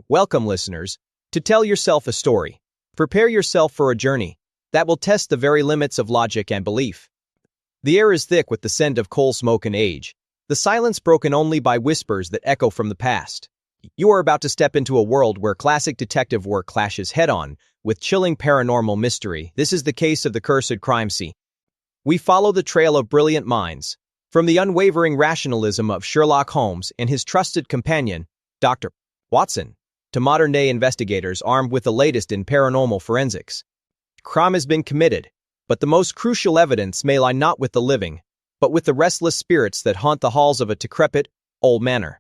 Welcome, listeners, to tell yourself a story. Prepare yourself for a journey that will test the very limits of logic and belief. The air is thick with the scent of coal smoke and age, the silence broken only by whispers that echo from the past. You are about to step into a world where classic detective work clashes head-on with chilling paranormal mystery. This is the case of the cursed crime scene. We follow the trail of brilliant minds, from the unwavering rationalism of Sherlock Holmes and his trusted companion, Dr. Watson, to modern-day investigators armed with the latest in paranormal forensics. Crime has been committed, but the most crucial evidence may lie not with the living, but with the restless spirits that haunt the halls of a decrepit, old manor.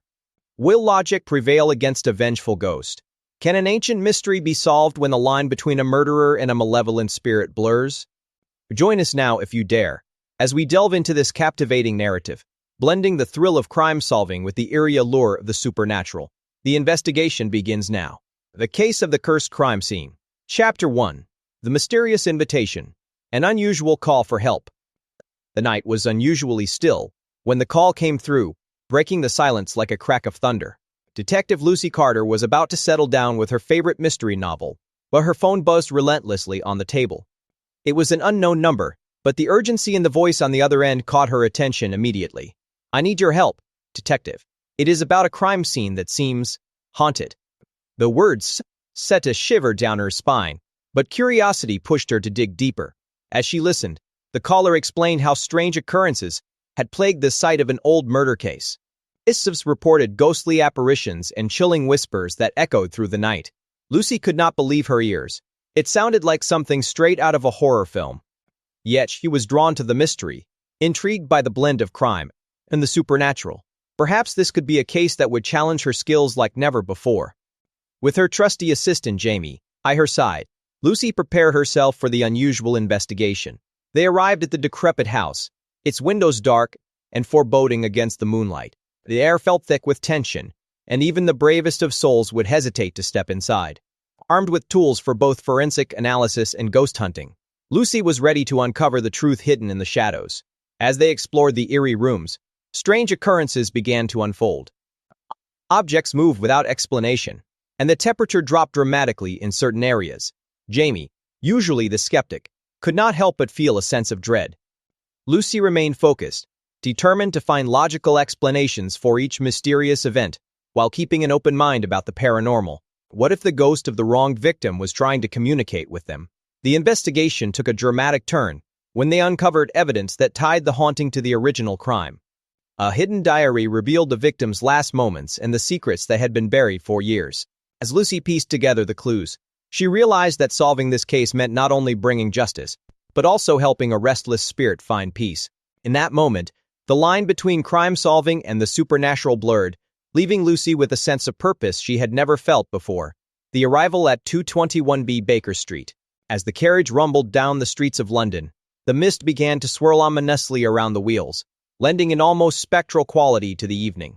Will logic prevail against a vengeful ghost? Can an ancient mystery be solved when the line between a murderer and a malevolent spirit blurs? Join us now if you dare, as we delve into this captivating narrative, blending the thrill of crime-solving with the eerie allure of the supernatural. The investigation begins now. The Case of the Cursed Crime Scene. Chapter 1. The Mysterious Invitation. An unusual call for help. The night was unusually still when the call came through, breaking the silence like a crack of thunder. Detective Lucy Carter was about to settle down with her favorite mystery novel, but her phone buzzed relentlessly on the table. It was an unknown number, but the urgency in the voice on the other end caught her attention immediately. "I need your help, detective. It is about a crime scene that seems haunted." The words set a shiver down her spine, but curiosity pushed her to dig deeper. As she listened, the caller explained how strange occurrences had plagued the site of an old murder case. Witnesses reported ghostly apparitions and chilling whispers that echoed through the night. Lucy could not believe her ears. It sounded like something straight out of a horror film. Yet she was drawn to the mystery, intrigued by the blend of crime and the supernatural. Perhaps this could be a case that would challenge her skills like never before. With her trusty assistant Jamie by her side, Lucy prepared herself for the unusual investigation. They arrived at the decrepit house, its windows dark and foreboding against the moonlight. The air felt thick with tension, and even the bravest of souls would hesitate to step inside. Armed with tools for both forensic analysis and ghost hunting, Lucy was ready to uncover the truth hidden in the shadows. As they explored the eerie rooms, strange occurrences began to unfold. Objects moved without explanation, and the temperature dropped dramatically in certain areas. Jamie, usually the skeptic, could not help but feel a sense of dread. Lucy remained focused, determined to find logical explanations for each mysterious event, while keeping an open mind about the paranormal. What if the ghost of the wronged victim was trying to communicate with them? The investigation took a dramatic turn when they uncovered evidence that tied the haunting to the original crime. A hidden diary revealed the victim's last moments and the secrets that had been buried for years. As Lucy pieced together the clues, she realized that solving this case meant not only bringing justice, but also helping a restless spirit find peace. In that moment, the line between crime-solving and the supernatural blurred, leaving Lucy with a sense of purpose she had never felt before. The arrival at 221B Baker Street. As the carriage rumbled down the streets of London, the mist began to swirl ominously around the wheels, lending an almost spectral quality to the evening.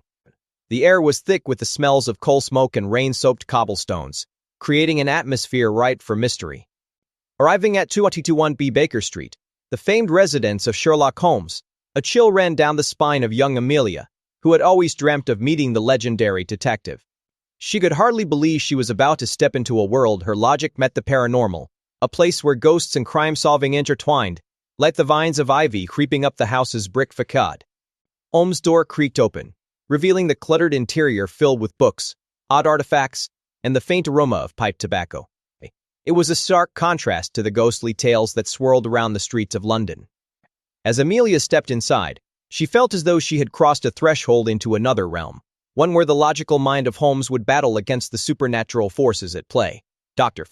The air was thick with the smells of coal smoke and rain-soaked cobblestones, creating an atmosphere ripe for mystery. Arriving at 221B Baker Street, the famed residence of Sherlock Holmes, a chill ran down the spine of young Amelia, who had always dreamt of meeting the legendary detective. She could hardly believe she was about to step into a world her logic met the paranormal, a place where ghosts and crime-solving intertwined, like the vines of ivy creeping up the house's brick facade. Holmes' door creaked open, revealing the cluttered interior filled with books, odd artifacts, and the faint aroma of pipe tobacco. It was a stark contrast to the ghostly tales that swirled around the streets of London. As Amelia stepped inside, she felt as though she had crossed a threshold into another realm, one where the logical mind of Holmes would battle against the supernatural forces at play. Dr.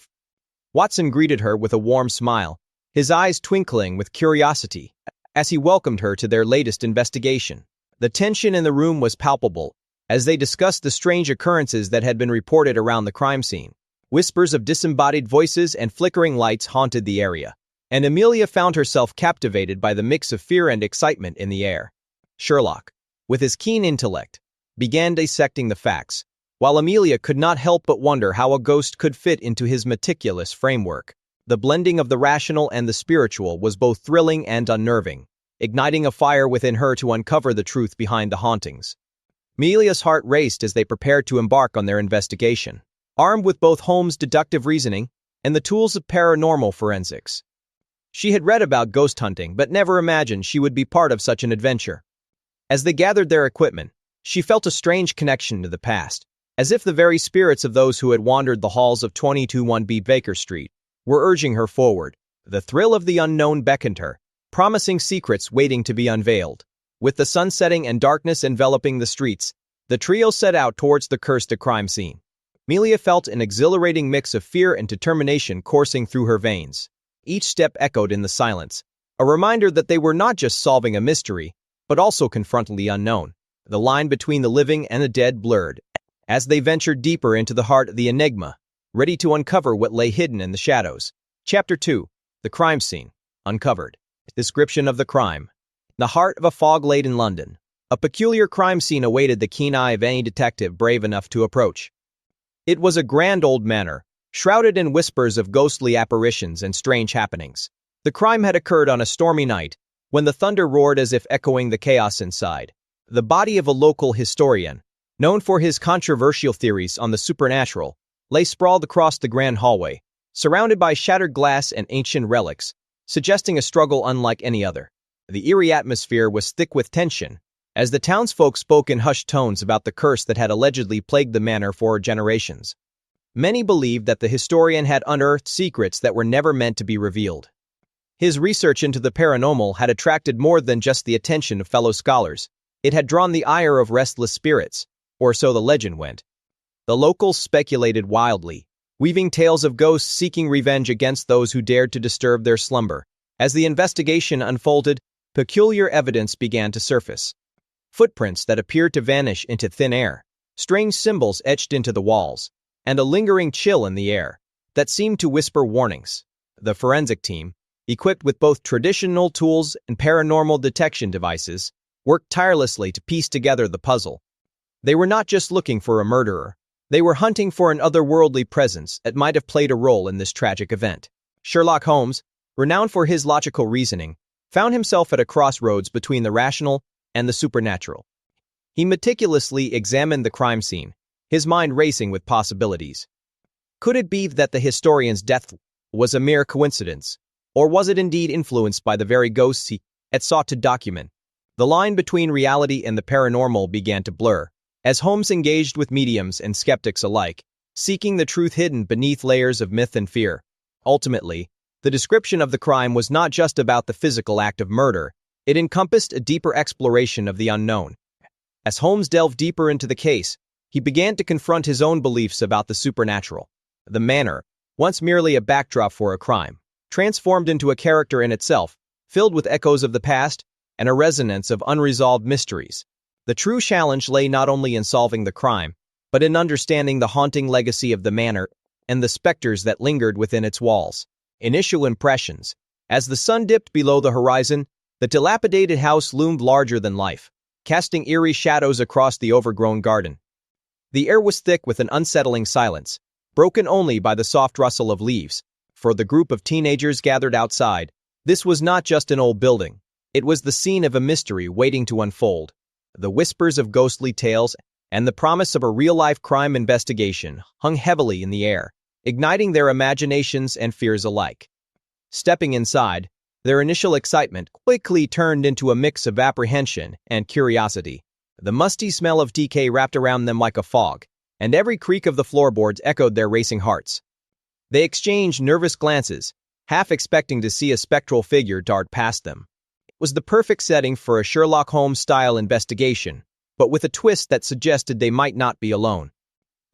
Watson greeted her with a warm smile, his eyes twinkling with curiosity as he welcomed her to their latest investigation. The tension in the room was palpable as they discussed the strange occurrences that had been reported around the crime scene. Whispers of disembodied voices and flickering lights haunted the area, and Amelia found herself captivated by the mix of fear and excitement in the air. Sherlock, with his keen intellect, began dissecting the facts, while Amelia could not help but wonder how a ghost could fit into his meticulous framework. The blending of the rational and the spiritual was both thrilling and unnerving, igniting a fire within her to uncover the truth behind the hauntings. Amelia's heart raced as they prepared to embark on their investigation. armed with both Holmes' deductive reasoning and the tools of paranormal forensics. She had read about ghost hunting but never imagined she would be part of such an adventure. As they gathered their equipment, she felt a strange connection to the past, as if the very spirits of those who had wandered the halls of 221B Baker Street were urging her forward. The thrill of the unknown beckoned her, promising secrets waiting to be unveiled. With the sun setting and darkness enveloping the streets, the trio set out towards the cursed crime scene. Amelia felt an exhilarating mix of fear and determination coursing through her veins. Each step echoed in the silence, a reminder that they were not just solving a mystery, but also confronting the unknown. The line between the living and the dead blurred, as they ventured deeper into the heart of the enigma, ready to uncover what lay hidden in the shadows. Chapter 2. The Crime Scene. Uncovered. Description of the crime. The heart of a fog-laden London. A peculiar crime scene awaited the keen eye of any detective brave enough to approach. It was a grand old manor, shrouded in whispers of ghostly apparitions and strange happenings. The crime had occurred on a stormy night, when the thunder roared as if echoing the chaos inside. The body of a local historian, known for his controversial theories on the supernatural, lay sprawled across the grand hallway, surrounded by shattered glass and ancient relics, suggesting a struggle unlike any other. The eerie atmosphere was thick with tension, as the townsfolk spoke in hushed tones about the curse that had allegedly plagued the manor for generations. Many believed that the historian had unearthed secrets that were never meant to be revealed. His research into the paranormal had attracted more than just the attention of fellow scholars. It had drawn the ire of restless spirits, or so the legend went. The locals speculated wildly, weaving tales of ghosts seeking revenge against those who dared to disturb their slumber. As the investigation unfolded, peculiar evidence began to surface. Footprints that appeared to vanish into thin air, strange symbols etched into the walls, and a lingering chill in the air that seemed to whisper warnings. The forensic team, equipped with both traditional tools and paranormal detection devices, worked tirelessly to piece together the puzzle. They were not just looking for a murderer. They were hunting for an otherworldly presence that might have played a role in this tragic event. Sherlock Holmes, renowned for his logical reasoning, found himself at a crossroads between the rational and the supernatural. He meticulously examined the crime scene, his mind racing with possibilities. Could it be that the historian's death was a mere coincidence, or was it indeed influenced by the very ghosts he had sought to document? The line between reality and the paranormal began to blur, as Holmes engaged with mediums and skeptics alike, seeking the truth hidden beneath layers of myth and fear. Ultimately, the description of the crime was not just about the physical act of murder, it encompassed a deeper exploration of the unknown. As Holmes delved deeper into the case, he began to confront his own beliefs about the supernatural. The manor, once merely a backdrop for a crime, transformed into a character in itself, filled with echoes of the past and a resonance of unresolved mysteries. The true challenge lay not only in solving the crime, but in understanding the haunting legacy of the manor and the specters that lingered within its walls. Initial impressions. As the sun dipped below the horizon, the dilapidated house loomed larger than life, casting eerie shadows across the overgrown garden. The air was thick with an unsettling silence, broken only by the soft rustle of leaves. For the group of teenagers gathered outside, this was not just an old building. It was the scene of a mystery waiting to unfold. The whispers of ghostly tales and the promise of a real-life crime investigation hung heavily in the air, igniting their imaginations and fears alike. Stepping inside, their initial excitement quickly turned into a mix of apprehension and curiosity. The musty smell of decay wrapped around them like a fog, and every creak of the floorboards echoed their racing hearts. They exchanged nervous glances, half expecting to see a spectral figure dart past them. It was the perfect setting for a Sherlock Holmes-style investigation, but with a twist that suggested they might not be alone.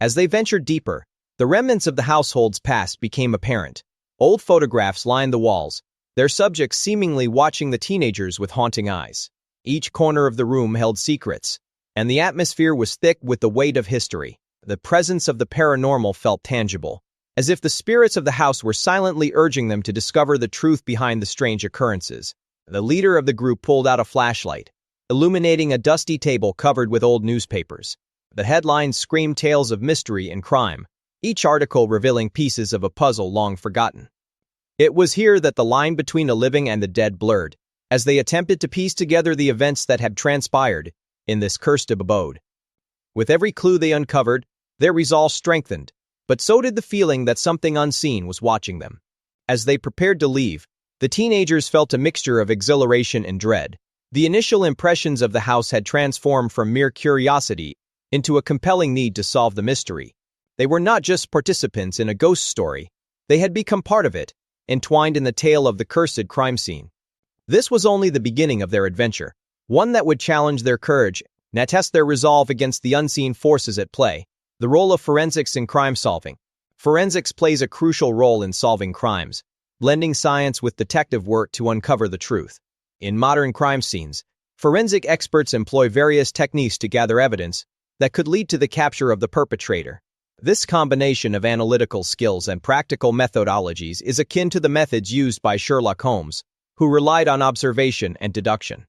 As they ventured deeper, the remnants of the household's past became apparent. Old photographs lined the walls, their subjects seemingly watching the teenagers with haunting eyes. Each corner of the room held secrets, and the atmosphere was thick with the weight of history. The presence of the paranormal felt tangible, as if the spirits of the house were silently urging them to discover the truth behind the strange occurrences. The leader of the group pulled out a flashlight, illuminating a dusty table covered with old newspapers. The headlines screamed tales of mystery and crime, each article revealing pieces of a puzzle long forgotten. It was here that the line between the living and the dead blurred, as they attempted to piece together the events that had transpired in this cursed abode. With every clue they uncovered, their resolve strengthened. but so did the feeling that something unseen was watching them. As they prepared to leave, the teenagers felt a mixture of exhilaration and dread. The initial impressions of the house had transformed from mere curiosity into a compelling need to solve the mystery. They were not just participants in a ghost story, they had become part of it, entwined in the tale of the cursed crime scene. This was only the beginning of their adventure, one that would challenge their courage and test their resolve against the unseen forces at play. The role of forensics in crime solving. Forensics plays a crucial role in solving crimes, blending science with detective work to uncover the truth. In modern crime scenes, forensic experts employ various techniques to gather evidence that could lead to the capture of the perpetrator. This combination of analytical skills and practical methodologies is akin to the methods used by Sherlock Holmes, who relied on observation and deduction.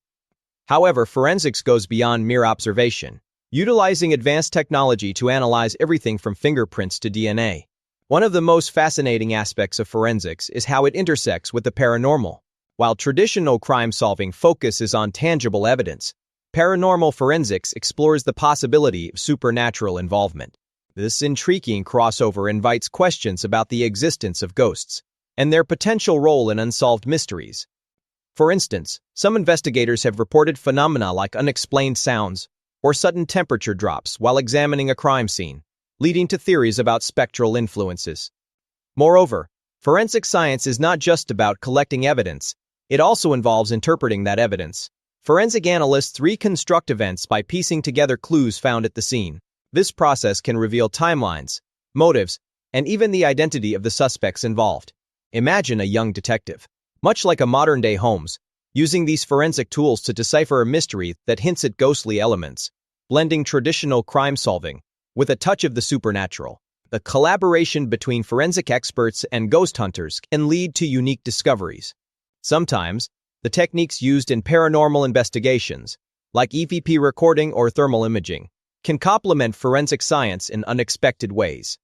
However, forensics goes beyond mere observation, utilizing advanced technology to analyze everything from fingerprints to DNA. One of the most fascinating aspects of forensics is how it intersects with the paranormal. While traditional crime-solving focuses on tangible evidence, paranormal forensics explores the possibility of supernatural involvement. This intriguing crossover invites questions about the existence of ghosts and their potential role in unsolved mysteries. For instance, some investigators have reported phenomena like unexplained sounds or sudden temperature drops while examining a crime scene, leading to theories about spectral influences. Moreover, forensic science is not just about collecting evidence, it also involves interpreting that evidence. Forensic analysts reconstruct events by piecing together clues found at the scene. This process can reveal timelines, motives, and even the identity of the suspects involved. Imagine a young detective, much like a modern-day Holmes, using these forensic tools to decipher a mystery that hints at ghostly elements, blending traditional crime solving with a touch of the supernatural. The collaboration between forensic experts and ghost hunters can lead to unique discoveries. Sometimes, the techniques used in paranormal investigations, like EVP recording or thermal imaging, can complement forensic science in unexpected ways.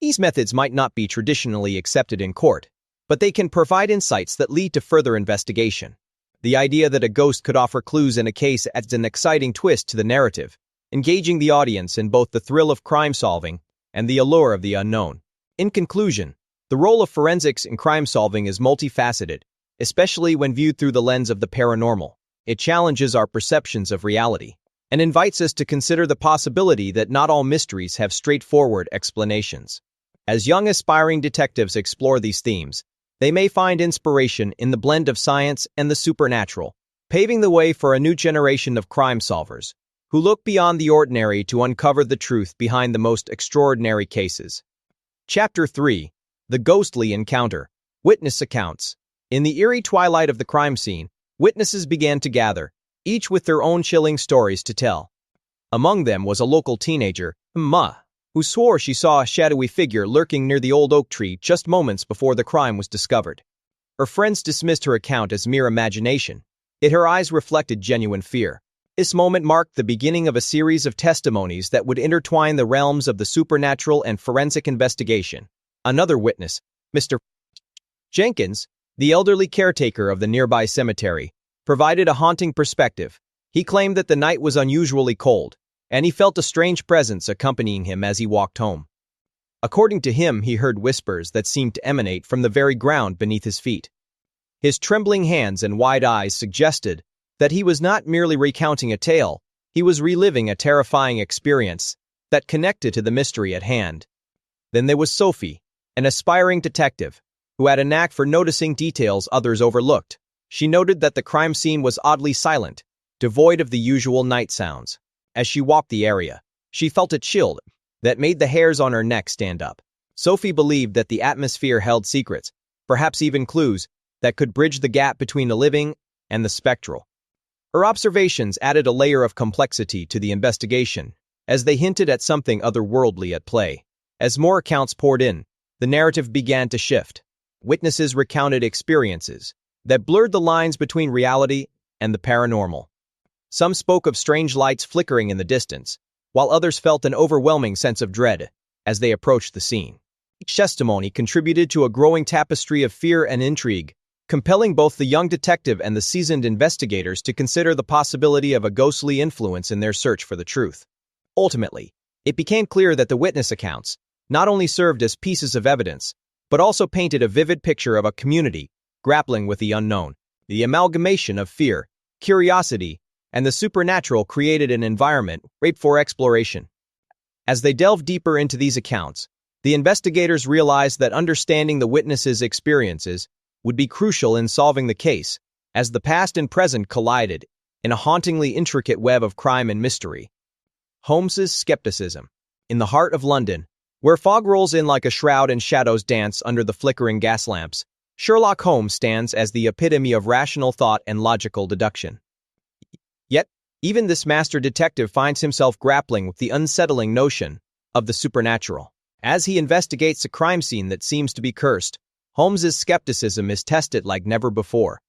These methods might not be traditionally accepted in court, but they can provide insights that lead to further investigation. The idea that a ghost could offer clues in a case adds an exciting twist to the narrative, engaging the audience in both the thrill of crime solving and the allure of the unknown. In conclusion, the role of forensics in crime solving is multifaceted, especially when viewed through the lens of the paranormal. It challenges our perceptions of reality and invites us to consider the possibility that not all mysteries have straightforward explanations. As young aspiring detectives explore these themes, they may find inspiration in the blend of science and the supernatural, paving the way for a new generation of crime solvers who look beyond the ordinary to uncover the truth behind the most extraordinary cases. Chapter 3. The Ghostly Encounter. Witness Accounts. In the eerie twilight of the crime scene, witnesses began to gather, each with their own chilling stories to tell. Among them was a local teenager, Ma, who swore she saw a shadowy figure lurking near the old oak tree just moments before the crime was discovered. Her friends dismissed her account as mere imagination, yet her eyes reflected genuine fear. This moment marked the beginning of a series of testimonies that would intertwine the realms of the supernatural and forensic investigation. Another witness, Mr. Jenkins, the elderly caretaker of the nearby cemetery, provided a haunting perspective. He claimed that the night was unusually cold, and he felt a strange presence accompanying him as he walked home. According to him, he heard whispers that seemed to emanate from the very ground beneath his feet. His trembling hands and wide eyes suggested that he was not merely recounting a tale, he was reliving a terrifying experience that connected to the mystery at hand. Then there was Sophie, an aspiring detective, who had a knack for noticing details others overlooked. She noted that the crime scene was oddly silent, devoid of the usual night sounds. As she walked the area, she felt a chill that made the hairs on her neck stand up. Sophie believed that the atmosphere held secrets, perhaps even clues, that could bridge the gap between the living and the spectral. Her observations added a layer of complexity to the investigation, as they hinted at something otherworldly at play. As more accounts poured in, the narrative began to shift. Witnesses recounted experiences that blurred the lines between reality and the paranormal. Some spoke of strange lights flickering in the distance, while others felt an overwhelming sense of dread as they approached the scene. Each testimony contributed to a growing tapestry of fear and intrigue, compelling both the young detective and the seasoned investigators to consider the possibility of a ghostly influence in their search for the truth. Ultimately, it became clear that the witness accounts, not only served as pieces of evidence, but also painted a vivid picture of a community grappling with the unknown. The amalgamation of fear, curiosity, and the supernatural created an environment ripe for exploration. As they delved deeper into these accounts, the investigators realized that understanding the witnesses' experiences would be crucial in solving the case, as the past and present collided in a hauntingly intricate web of crime and mystery. Holmes's skepticism. In the heart of London, where fog rolls in like a shroud and shadows dance under the flickering gas lamps, Sherlock Holmes stands as the epitome of rational thought and logical deduction. Yet, even this master detective finds himself grappling with the unsettling notion of the supernatural. As he investigates a crime scene that seems to be cursed, Holmes's skepticism is tested like never before.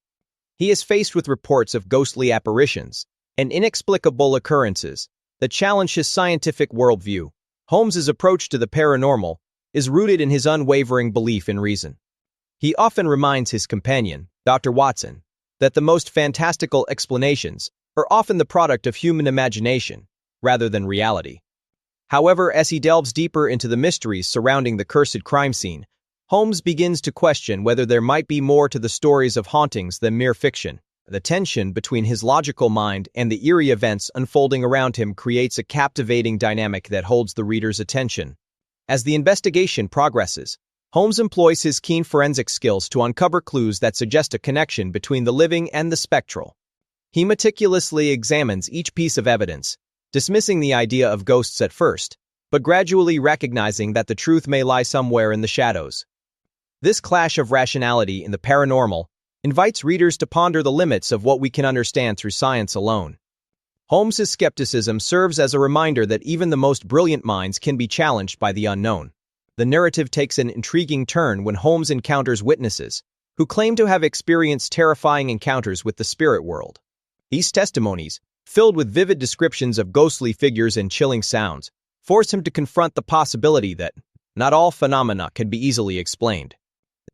He is faced with reports of ghostly apparitions and inexplicable occurrences that challenge his scientific worldview. Holmes's approach to the paranormal is rooted in his unwavering belief in reason. He often reminds his companion, Dr. Watson, that the most fantastical explanations are often the product of human imagination, rather than reality. However, as he delves deeper into the mysteries surrounding the cursed crime scene, Holmes begins to question whether there might be more to the stories of hauntings than mere fiction. The tension between his logical mind and the eerie events unfolding around him creates a captivating dynamic that holds the reader's attention. As the investigation progresses, Holmes employs his keen forensic skills to uncover clues that suggest a connection between the living and the spectral. He meticulously examines each piece of evidence, dismissing the idea of ghosts at first, but gradually recognizing that the truth may lie somewhere in the shadows. This clash of rationality in the paranormal invites readers to ponder the limits of what we can understand through science alone. Holmes's skepticism serves as a reminder that even the most brilliant minds can be challenged by the unknown. The narrative takes an intriguing turn when Holmes encounters witnesses who claim to have experienced terrifying encounters with the spirit world. These testimonies, filled with vivid descriptions of ghostly figures and chilling sounds, force him to confront the possibility that not all phenomena can be easily explained.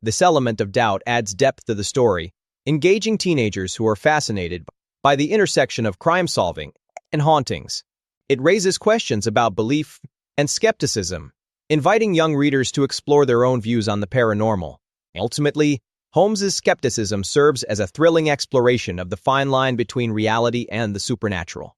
This element of doubt adds depth to the story, engaging teenagers who are fascinated by the intersection of crime-solving and hauntings. It raises questions about belief and skepticism, inviting young readers to explore their own views on the paranormal. Ultimately, Holmes's skepticism serves as a thrilling exploration of the fine line between reality and the supernatural.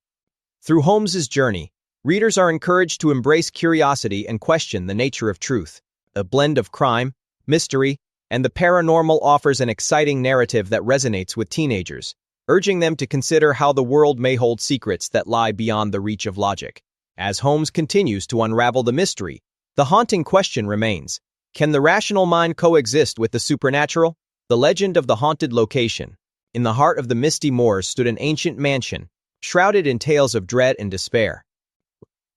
Through Holmes's journey, readers are encouraged to embrace curiosity and question the nature of truth. A blend of crime, mystery, and the paranormal offers an exciting narrative that resonates with teenagers, urging them to consider how the world may hold secrets that lie beyond the reach of logic. As Holmes continues to unravel the mystery, the haunting question remains: can the rational mind coexist with the supernatural? The legend of the haunted location. In the heart of the misty moors stood an ancient mansion, shrouded in tales of dread and despair.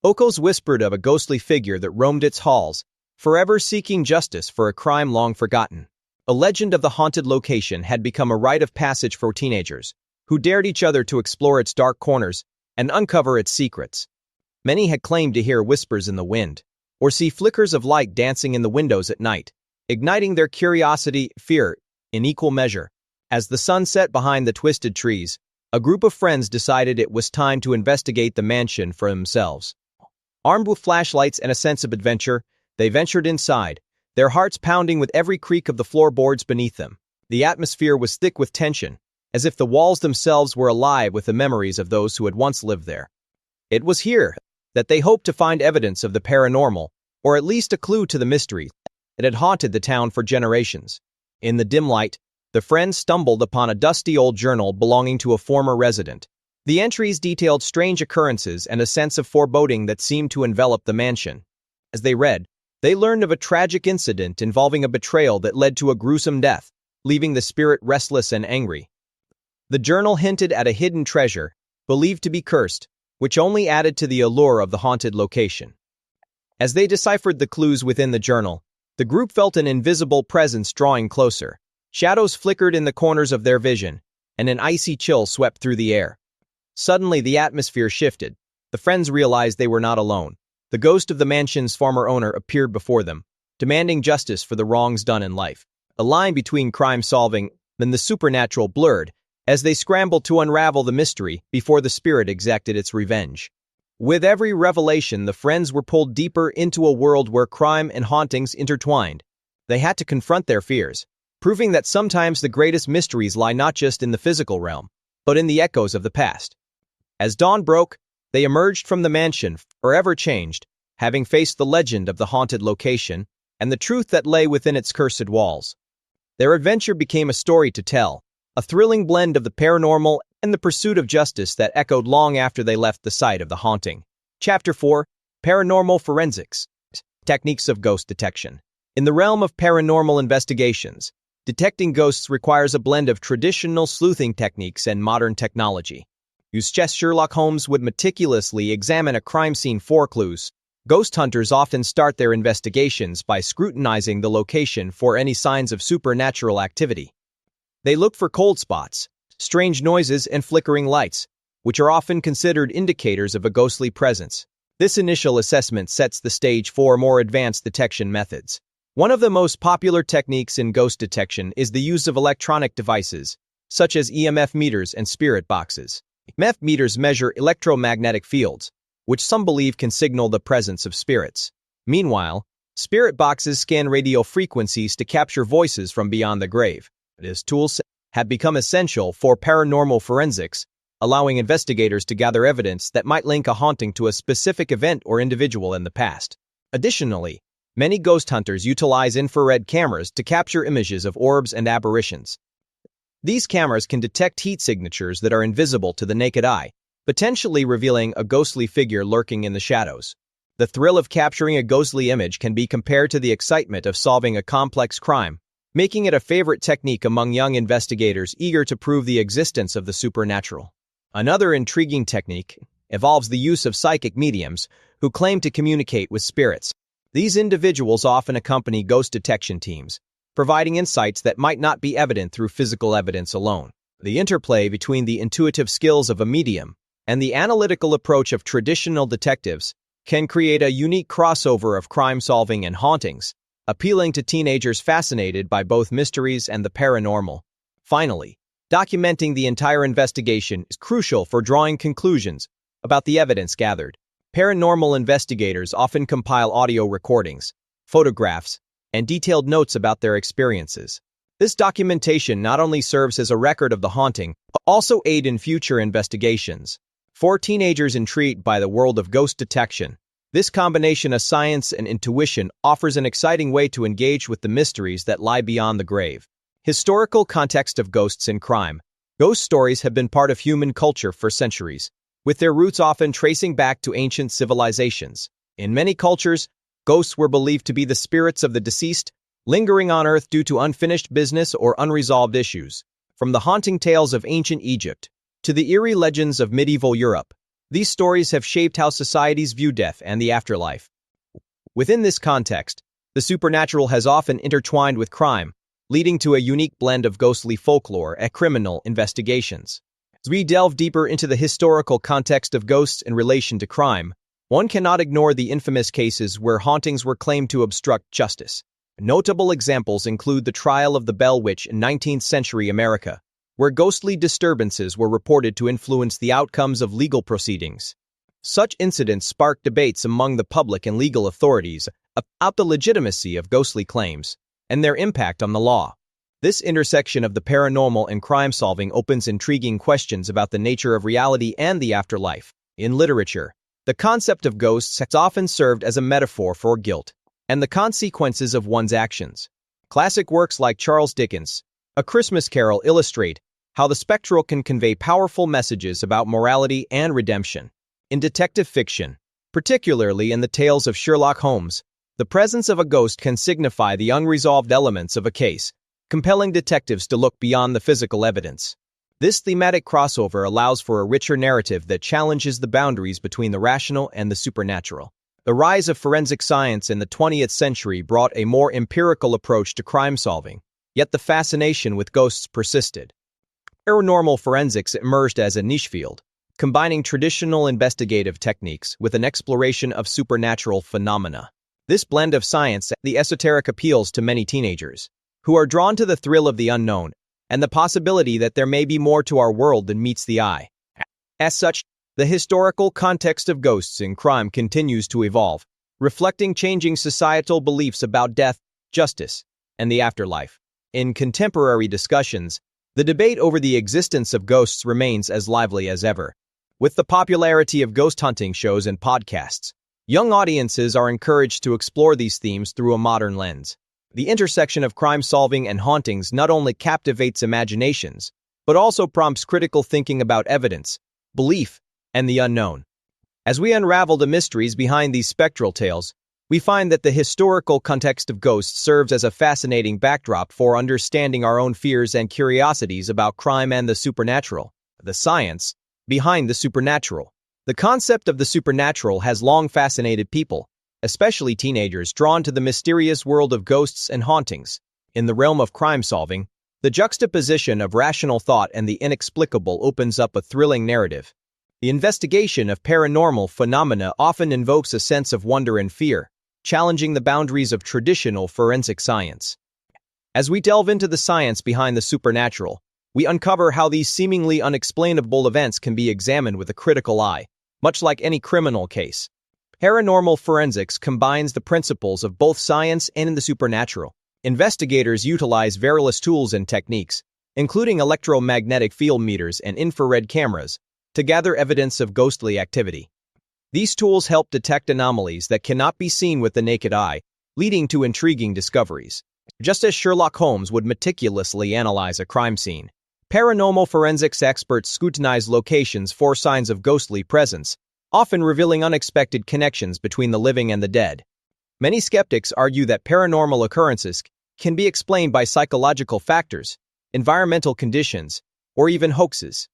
Echoes whispered of a ghostly figure that roamed its halls, forever seeking justice for a crime long forgotten. A legend of the haunted location had become a rite of passage for teenagers, who dared each other to explore its dark corners and uncover its secrets. Many had claimed to hear whispers in the wind, or see flickers of light dancing in the windows at night, igniting their curiosity, fear, in equal measure. As the sun set behind the twisted trees, a group of friends decided it was time to investigate the mansion for themselves. Armed with flashlights and a sense of adventure, they ventured inside, their hearts pounding with every creak of the floorboards beneath them. The atmosphere was thick with tension, as if the walls themselves were alive with the memories of those who had once lived there. It was here that they hoped to find evidence of the paranormal, or at least a clue to the mystery that had haunted the town for generations. In the dim light, the friends stumbled upon a dusty old journal belonging to a former resident. The entries detailed strange occurrences and a sense of foreboding that seemed to envelop the mansion. As they read, they learned of a tragic incident involving a betrayal that led to a gruesome death, leaving the spirit restless and angry. The journal hinted at a hidden treasure, believed to be cursed, which only added to the allure of the haunted location. As they deciphered the clues within the journal, the group felt an invisible presence drawing closer. Shadows flickered in the corners of their vision, and an icy chill swept through the air. Suddenly, the atmosphere shifted. The friends realized they were not alone. The ghost of the mansion's former owner appeared before them, demanding justice for the wrongs done in life. A line between crime-solving and the supernatural blurred as they scrambled to unravel the mystery before the spirit exacted its revenge. With every revelation, the friends were pulled deeper into a world where crime and hauntings intertwined. They had to confront their fears, proving that sometimes the greatest mysteries lie not just in the physical realm, but in the echoes of the past. As dawn broke, they emerged from the mansion, forever changed, having faced the legend of the haunted location and the truth that lay within its cursed walls. Their adventure became a story to tell, a thrilling blend of the paranormal and the pursuit of justice that echoed long after they left the site of the haunting. Chapter 4: Paranormal Forensics. Techniques of Ghost Detection. In the realm of paranormal investigations, detecting ghosts requires a blend of traditional sleuthing techniques and modern technology. Sherlock Holmes would meticulously examine a crime scene for clues. Ghost hunters often start their investigations by scrutinizing the location for any signs of supernatural activity. They look for cold spots, strange noises, and flickering lights, which are often considered indicators of a ghostly presence. This initial assessment sets the stage for more advanced detection methods. One of the most popular techniques in ghost detection is the use of electronic devices, such as EMF meters and spirit boxes. EMF meters measure electromagnetic fields, which some believe can signal the presence of spirits. Meanwhile, spirit boxes scan radio frequencies to capture voices from beyond the grave. These tools have become essential for paranormal forensics, allowing investigators to gather evidence that might link a haunting to a specific event or individual in the past. Additionally, many ghost hunters utilize infrared cameras to capture images of orbs and apparitions. These cameras can detect heat signatures that are invisible to the naked eye, potentially revealing a ghostly figure lurking in the shadows. The thrill of capturing a ghostly image can be compared to the excitement of solving a complex crime, making it a favorite technique among young investigators eager to prove the existence of the supernatural. Another intriguing technique involves the use of psychic mediums who claim to communicate with spirits. These individuals often accompany ghost detection teams, providing insights that might not be evident through physical evidence alone. The interplay between the intuitive skills of a medium and the analytical approach of traditional detectives can create a unique crossover of crime-solving and hauntings, appealing to teenagers fascinated by both mysteries and the paranormal. Finally, documenting the entire investigation is crucial for drawing conclusions about the evidence gathered. Paranormal investigators often compile audio recordings, photographs, and detailed notes about their experiences. This documentation not only serves as a record of the haunting, but also aid in future investigations. For teenagers intrigued by the world of ghost detection, this combination of science and intuition offers an exciting way to engage with the mysteries that lie beyond the grave. Historical context of ghosts in crime. Ghost stories have been part of human culture for centuries, with their roots often tracing back to ancient civilizations. In many cultures, ghosts were believed to be the spirits of the deceased, lingering on Earth due to unfinished business or unresolved issues. From the haunting tales of ancient Egypt to the eerie legends of medieval Europe, these stories have shaped how societies view death and the afterlife. Within this context, the supernatural has often intertwined with crime, leading to a unique blend of ghostly folklore and criminal investigations. As we delve deeper into the historical context of ghosts in relation to crime, one cannot ignore the infamous cases where hauntings were claimed to obstruct justice. Notable examples include the trial of the Bell Witch in 19th century America, where ghostly disturbances were reported to influence the outcomes of legal proceedings. Such incidents sparked debates among the public and legal authorities about the legitimacy of ghostly claims and their impact on the law. This intersection of the paranormal and crime-solving opens intriguing questions about the nature of reality and the afterlife. In literature, the concept of ghosts has often served as a metaphor for guilt and the consequences of one's actions. Classic works like Charles Dickens' A Christmas Carol illustrate how the spectral can convey powerful messages about morality and redemption. In detective fiction, particularly in the tales of Sherlock Holmes, the presence of a ghost can signify the unresolved elements of a case, compelling detectives to look beyond the physical evidence. This thematic crossover allows for a richer narrative that challenges the boundaries between the rational and the supernatural. The rise of forensic science in the 20th century brought a more empirical approach to crime solving, yet the fascination with ghosts persisted. Paranormal forensics emerged as a niche field, combining traditional investigative techniques with an exploration of supernatural phenomena. This blend of science and the esoteric appeals to many teenagers, who are drawn to the thrill of the unknown and the possibility that there may be more to our world than meets the eye. As such, The historical context of ghosts in crime continues to evolve, reflecting changing societal beliefs about death, justice, and the afterlife. In contemporary discussions, the debate over the existence of ghosts remains as lively as ever. With the popularity of ghost hunting shows and podcasts, young audiences are encouraged to explore these themes through a modern lens. The intersection of crime-solving and hauntings not only captivates imaginations, but also prompts critical thinking about evidence, belief, and the unknown. As we unravel the mysteries behind these spectral tales, we find that the historical context of ghosts serves as a fascinating backdrop for understanding our own fears and curiosities about crime and the supernatural. The science behind the supernatural. The concept of the supernatural has long fascinated people, especially teenagers drawn to the mysterious world of ghosts and hauntings. In the realm of crime solving, the juxtaposition of rational thought and the inexplicable opens up a thrilling narrative. The investigation of paranormal phenomena often invokes a sense of wonder and fear, challenging the boundaries of traditional forensic science. As we delve into the science behind the supernatural, we uncover how these seemingly unexplainable events can be examined with a critical eye, much like any criminal case. Paranormal forensics combines the principles of both science and the supernatural. Investigators utilize various tools and techniques, including electromagnetic field meters and infrared cameras, to gather evidence of ghostly activity. These tools help detect anomalies that cannot be seen with the naked eye, leading to intriguing discoveries. Just as Sherlock Holmes would meticulously analyze a crime scene, paranormal forensics experts scrutinize locations for signs of ghostly presence, often revealing unexpected connections between the living and the dead. Many skeptics argue that paranormal occurrences can be explained by psychological factors, environmental conditions, or even hoaxes.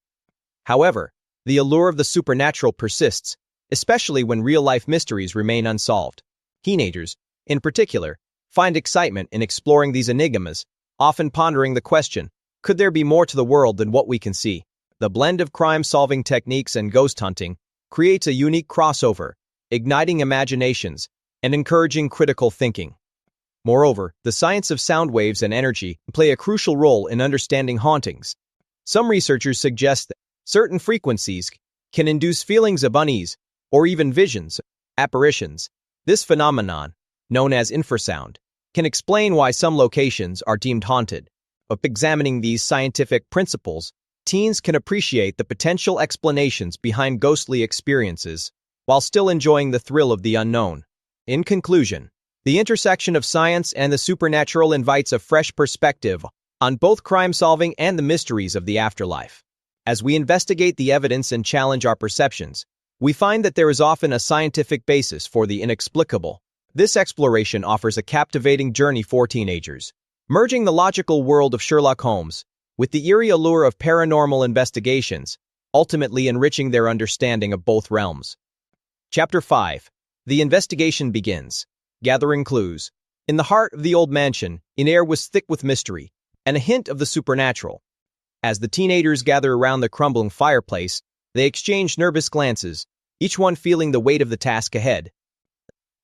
However, the allure of the supernatural persists, especially when real-life mysteries remain unsolved. Teenagers, in particular, find excitement in exploring these enigmas, often pondering the question, could there be more to the world than what we can see? The blend of crime-solving techniques and ghost hunting creates a unique crossover, igniting imaginations and encouraging critical thinking. Moreover, the science of sound waves and energy play a crucial role in understanding hauntings. Some researchers suggest that certain frequencies can induce feelings of unease or even visions, apparitions. This phenomenon, known as infrasound, can explain why some locations are deemed haunted. By examining these scientific principles, teens can appreciate the potential explanations behind ghostly experiences while still enjoying the thrill of the unknown. In conclusion, the intersection of science and the supernatural invites a fresh perspective on both crime-solving and the mysteries of the afterlife. As we investigate the evidence and challenge our perceptions, we find that there is often a scientific basis for the inexplicable. This exploration offers a captivating journey for teenagers, merging the logical world of Sherlock Holmes with the eerie allure of paranormal investigations, ultimately enriching their understanding of both realms. Chapter 5. The investigation begins. Gathering clues. In the heart of the old mansion, an air was thick with mystery and a hint of the supernatural. As the teenagers gather around the crumbling fireplace, they exchange nervous glances, each one feeling the weight of the task ahead.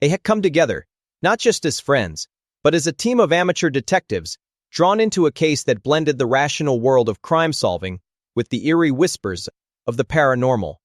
They had come together, not just as friends, but as a team of amateur detectives, drawn into a case that blended the rational world of crime-solving with the eerie whispers of the paranormal.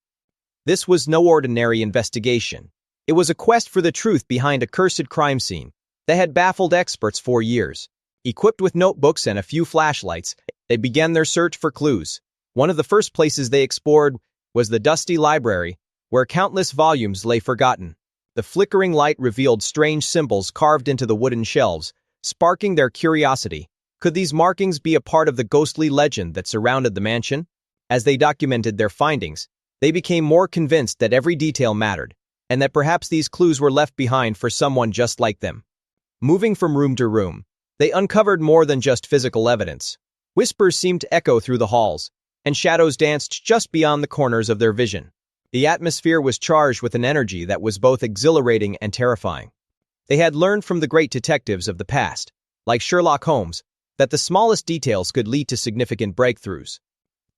This was no ordinary investigation. It was a quest for the truth behind a cursed crime scene that had baffled experts for years. Equipped with notebooks and a few flashlights, they began their search for clues. One of the first places they explored was the dusty library, where countless volumes lay forgotten. The flickering light revealed strange symbols carved into the wooden shelves, sparking their curiosity. Could these markings be a part of the ghostly legend that surrounded the mansion? As they documented their findings, they became more convinced that every detail mattered, and that perhaps these clues were left behind for someone just like them. Moving from room to room, they uncovered more than just physical evidence. Whispers seemed to echo through the halls, and shadows danced just beyond the corners of their vision. The atmosphere was charged with an energy that was both exhilarating and terrifying. They had learned from the great detectives of the past, like Sherlock Holmes, that the smallest details could lead to significant breakthroughs.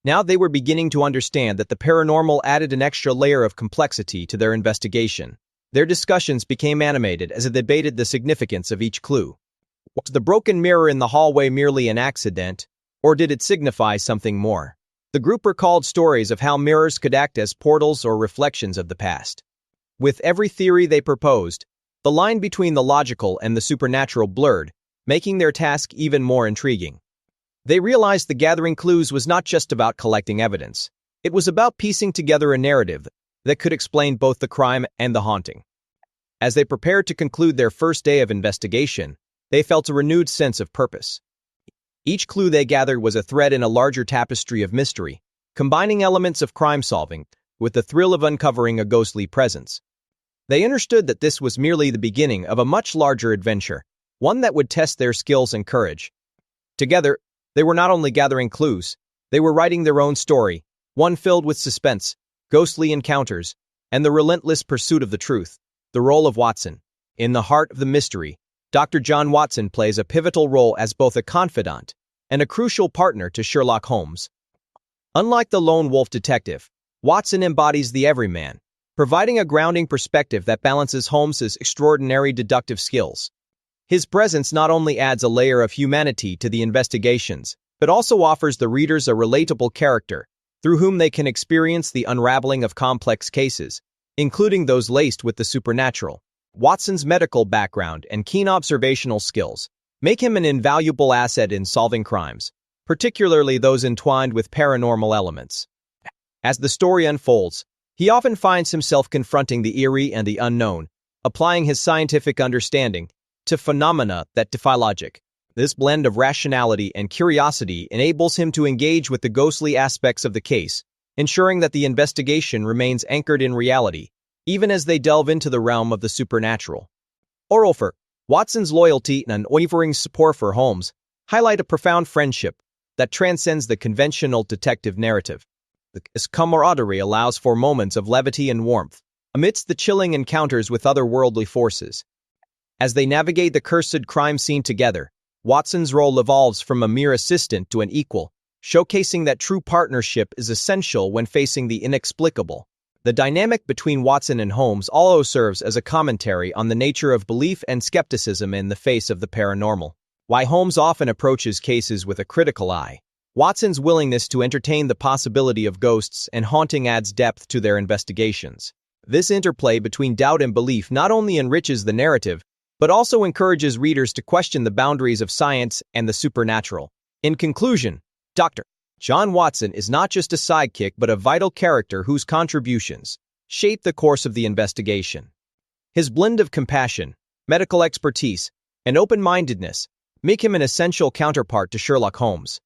Now they were beginning to understand that the paranormal added an extra layer of complexity to their investigation. Their discussions became animated as they debated the significance of each clue. Was the broken mirror in the hallway merely an accident, or did it signify something more? The group recalled stories of how mirrors could act as portals or reflections of the past. With every theory they proposed, the line between the logical and the supernatural blurred, making their task even more intriguing. They realized the gathering clues was not just about collecting evidence. It was about piecing together a narrative that could explain both the crime and the haunting. As they prepared to conclude their first day of investigation, they felt a renewed sense of purpose. Each clue they gathered was a thread in a larger tapestry of mystery, combining elements of crime-solving with the thrill of uncovering a ghostly presence. They understood that this was merely the beginning of a much larger adventure, one that would test their skills and courage. Together, they were not only gathering clues, they were writing their own story, one filled with suspense, ghostly encounters, and the relentless pursuit of the truth. The role of Watson. In the heart of the mystery, Dr. John Watson plays a pivotal role as both a confidant and a crucial partner to Sherlock Holmes. Unlike the lone wolf detective, Watson embodies the everyman, providing a grounding perspective that balances Holmes's extraordinary deductive skills. His presence not only adds a layer of humanity to the investigations, but also offers the readers a relatable character through whom they can experience the unraveling of complex cases, including those laced with the supernatural. Watson's medical background and keen observational skills make him an invaluable asset in solving crimes, particularly those entwined with paranormal elements. As the story unfolds, he often finds himself confronting the eerie and the unknown, applying his scientific understanding to phenomena that defy logic. This blend of rationality and curiosity enables him to engage with the ghostly aspects of the case, ensuring that the investigation remains anchored in reality, even as they delve into the realm of the supernatural. Moreover, Watson's loyalty and unwavering support for Holmes highlight a profound friendship that transcends the conventional detective narrative. This camaraderie allows for moments of levity and warmth, amidst the chilling encounters with otherworldly forces. As they navigate the cursed crime scene together, Watson's role evolves from a mere assistant to an equal, showcasing that true partnership is essential when facing the inexplicable. The dynamic between Watson and Holmes also serves as a commentary on the nature of belief and skepticism in the face of the paranormal. While Holmes often approaches cases with a critical eye, Watson's willingness to entertain the possibility of ghosts and haunting adds depth to their investigations. This interplay between doubt and belief not only enriches the narrative, but also encourages readers to question the boundaries of science and the supernatural. In conclusion, Dr. John Watson is not just a sidekick but a vital character whose contributions shape the course of the investigation. His blend of compassion, medical expertise, and open-mindedness make him an essential counterpart to Sherlock Holmes.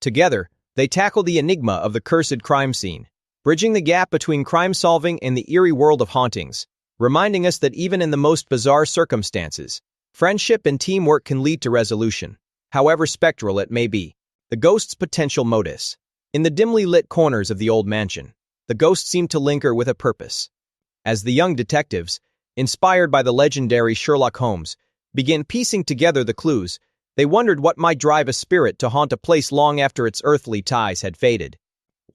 Together, they tackle the enigma of the cursed crime scene, bridging the gap between crime-solving and the eerie world of hauntings, reminding us that even in the most bizarre circumstances, friendship and teamwork can lead to resolution, however spectral it may be. The ghost's potential modus. In the dimly lit corners of the old mansion, the ghost seemed to linger with a purpose. As the young detectives, inspired by the legendary Sherlock Holmes, began piecing together the clues, they wondered what might drive a spirit to haunt a place long after its earthly ties had faded.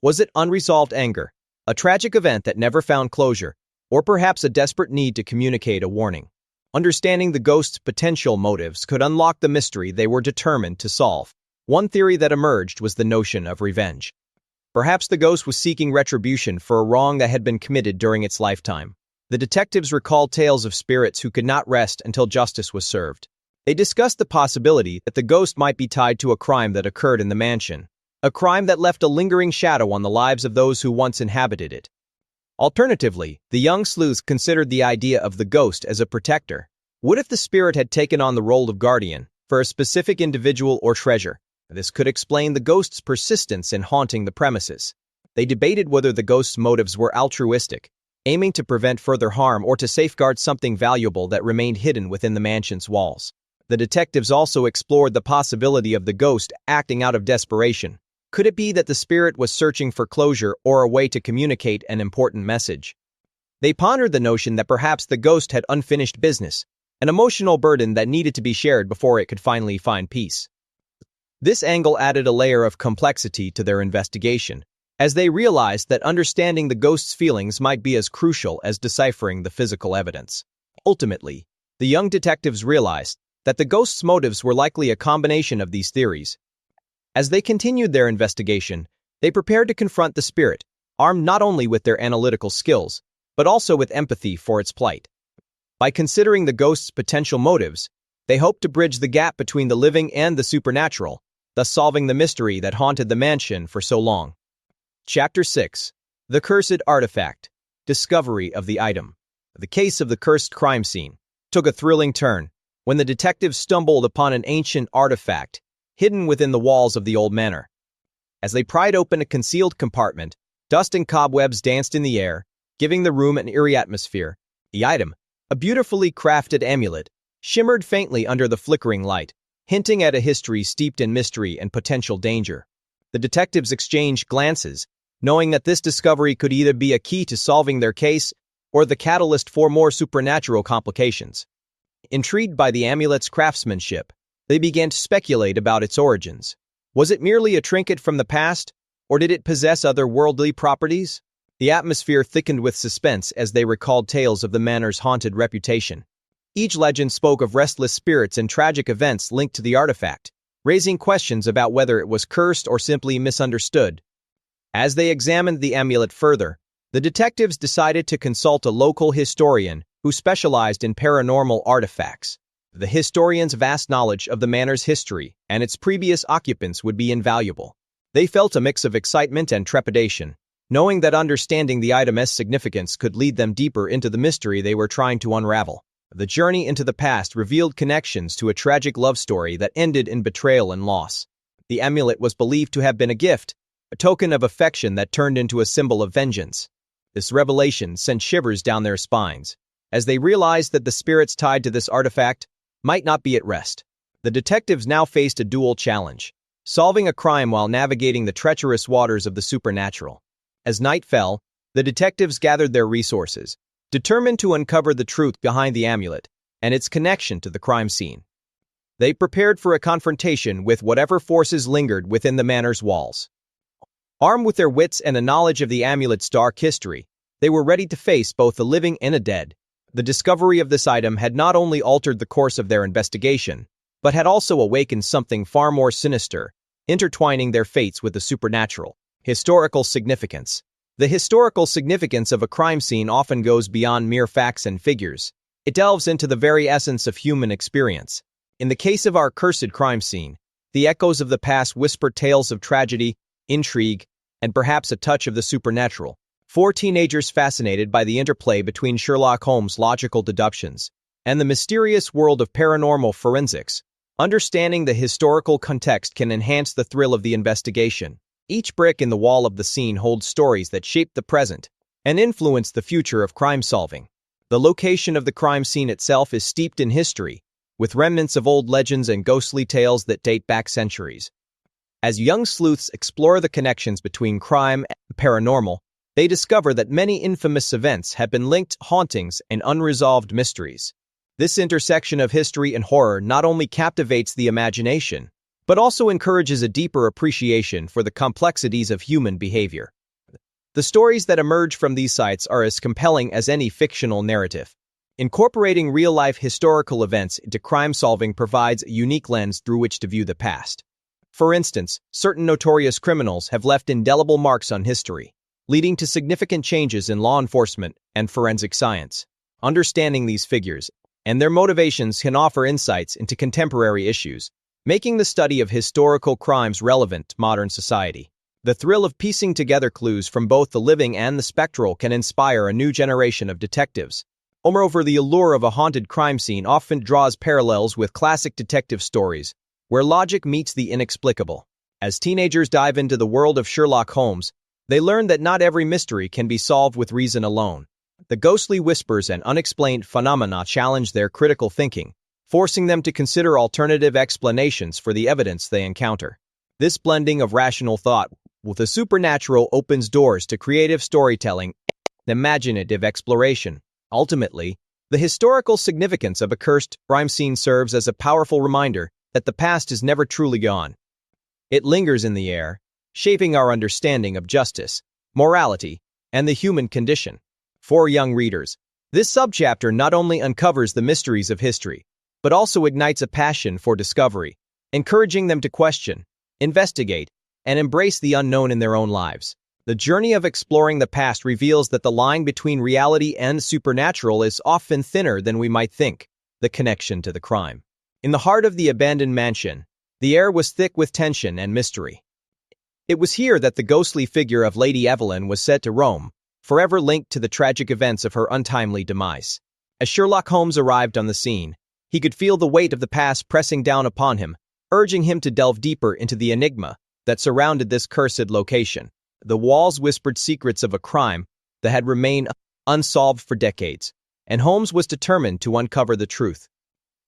Was it unresolved anger, a tragic event that never found closure, or perhaps a desperate need to communicate a warning? Understanding the ghost's potential motives could unlock the mystery they were determined to solve. One theory that emerged was the notion of revenge. Perhaps the ghost was seeking retribution for a wrong that had been committed during its lifetime. The detectives recalled tales of spirits who could not rest until justice was served. They discussed the possibility that the ghost might be tied to a crime that occurred in the mansion, a crime that left a lingering shadow on the lives of those who once inhabited it. Alternatively, the young sleuths considered the idea of the ghost as a protector. What if the spirit had taken on the role of guardian for a specific individual or treasure? This could explain the ghost's persistence in haunting the premises. They debated whether the ghost's motives were altruistic, aiming to prevent further harm or to safeguard something valuable that remained hidden within the mansion's walls. The detectives also explored the possibility of the ghost acting out of desperation. Could it be that the spirit was searching for closure or a way to communicate an important message? They pondered the notion that perhaps the ghost had unfinished business, an emotional burden that needed to be shared before it could finally find peace. This angle added a layer of complexity to their investigation, as they realized that understanding the ghost's feelings might be as crucial as deciphering the physical evidence. Ultimately, the young detectives realized that the ghost's motives were likely a combination of these theories. As they continued their investigation, They prepared to confront the spirit, armed not only with their analytical skills, but also with empathy for its plight. By considering the ghost's potential motives, they hoped to bridge the gap between the living and the supernatural, thus solving the mystery that haunted the mansion for so long. Chapter 6. The Cursed Artifact. Discovery of the item. The case of the cursed crime scene took a thrilling turn when the detectives stumbled upon an ancient artifact hidden within the walls of the old manor. As they pried open a concealed compartment, dust and cobwebs danced in the air, giving the room an eerie atmosphere. The item, a beautifully crafted amulet, shimmered faintly under the flickering light, hinting at a history steeped in mystery and potential danger. The detectives exchanged glances, knowing that this discovery could either be a key to solving their case or the catalyst for more supernatural complications. Intrigued by the amulet's craftsmanship, they began to speculate about its origins. Was it merely a trinket from the past, or did it possess otherworldly properties? The atmosphere thickened with suspense as they recalled tales of the manor's haunted reputation. Each legend spoke of restless spirits and tragic events linked to the artifact, raising questions about whether it was cursed or simply misunderstood. As they examined the amulet further, the detectives decided to consult a local historian who specialized in paranormal artifacts. The historian's vast knowledge of the manor's history and its previous occupants would be invaluable. They felt a mix of excitement and trepidation, knowing that understanding the item's significance could lead them deeper into the mystery they were trying to unravel. The journey into the past revealed connections to a tragic love story that ended in betrayal and loss. The amulet was believed to have been a gift, a token of affection that turned into a symbol of vengeance. This revelation sent shivers down their spines, as they realized that the spirits tied to this artifact might not be at rest. The detectives now faced a dual challenge: solving a crime while navigating the treacherous waters of the supernatural. As night fell, the detectives gathered their resources, determined to uncover the truth behind the amulet and its connection to the crime scene. They prepared for a confrontation with whatever forces lingered within the manor's walls. Armed with their wits and a knowledge of the amulet's dark history, they were ready to face both the living and the dead. The discovery of this item had not only altered the course of their investigation, but had also awakened something far more sinister, intertwining their fates with the supernatural. Historical significance. The historical significance of a crime scene often goes beyond mere facts and figures. It delves into the very essence of human experience. In the case of our cursed crime scene, the echoes of the past whisper tales of tragedy, intrigue, and perhaps a touch of the supernatural. Four teenagers fascinated by the interplay between Sherlock Holmes' logical deductions and the mysterious world of paranormal forensics. Understanding the historical context can enhance the thrill of the investigation. Each brick in the wall of the scene holds stories that shape the present and influence the future of crime solving. The location of the crime scene itself is steeped in history, with remnants of old legends and ghostly tales that date back centuries. As young sleuths explore the connections between crime and paranormal, they discover that many infamous events have been linked to hauntings and unresolved mysteries. This intersection of history and horror not only captivates the imagination, but also encourages a deeper appreciation for the complexities of human behavior. The stories that emerge from these sites are as compelling as any fictional narrative. Incorporating real-life historical events into crime solving provides a unique lens through which to view the past. For instance, certain notorious criminals have left indelible marks on history, leading to significant changes in law enforcement and forensic science. Understanding these figures and their motivations can offer insights into contemporary issues, making the study of historical crimes relevant to modern society. The thrill of piecing together clues from both the living and the spectral can inspire a new generation of detectives. Moreover, the allure of a haunted crime scene often draws parallels with classic detective stories, where logic meets the inexplicable. As teenagers dive into the world of Sherlock Holmes, they learn that not every mystery can be solved with reason alone. The ghostly whispers and unexplained phenomena challenge their critical thinking, forcing them to consider alternative explanations for the evidence they encounter. This blending of rational thought with the supernatural opens doors to creative storytelling and imaginative exploration. Ultimately, the historical significance of a cursed crime scene serves as a powerful reminder that the past is never truly gone. It lingers in the air, shaping our understanding of justice, morality, and the human condition. For young readers, this subchapter not only uncovers the mysteries of history, but also ignites a passion for discovery, encouraging them to question, investigate, and embrace the unknown in their own lives. The journey of exploring the past reveals that the line between reality and supernatural is often thinner than we might think. The connection to the crime. In the heart of the abandoned mansion, the air was thick with tension and mystery. It was here that the ghostly figure of Lady Evelyn was said to roam, forever linked to the tragic events of her untimely demise. As Sherlock Holmes arrived on the scene, he could feel the weight of the past pressing down upon him, urging him to delve deeper into the enigma that surrounded this cursed location. The walls whispered secrets of a crime that had remained unsolved for decades, and Holmes was determined to uncover the truth.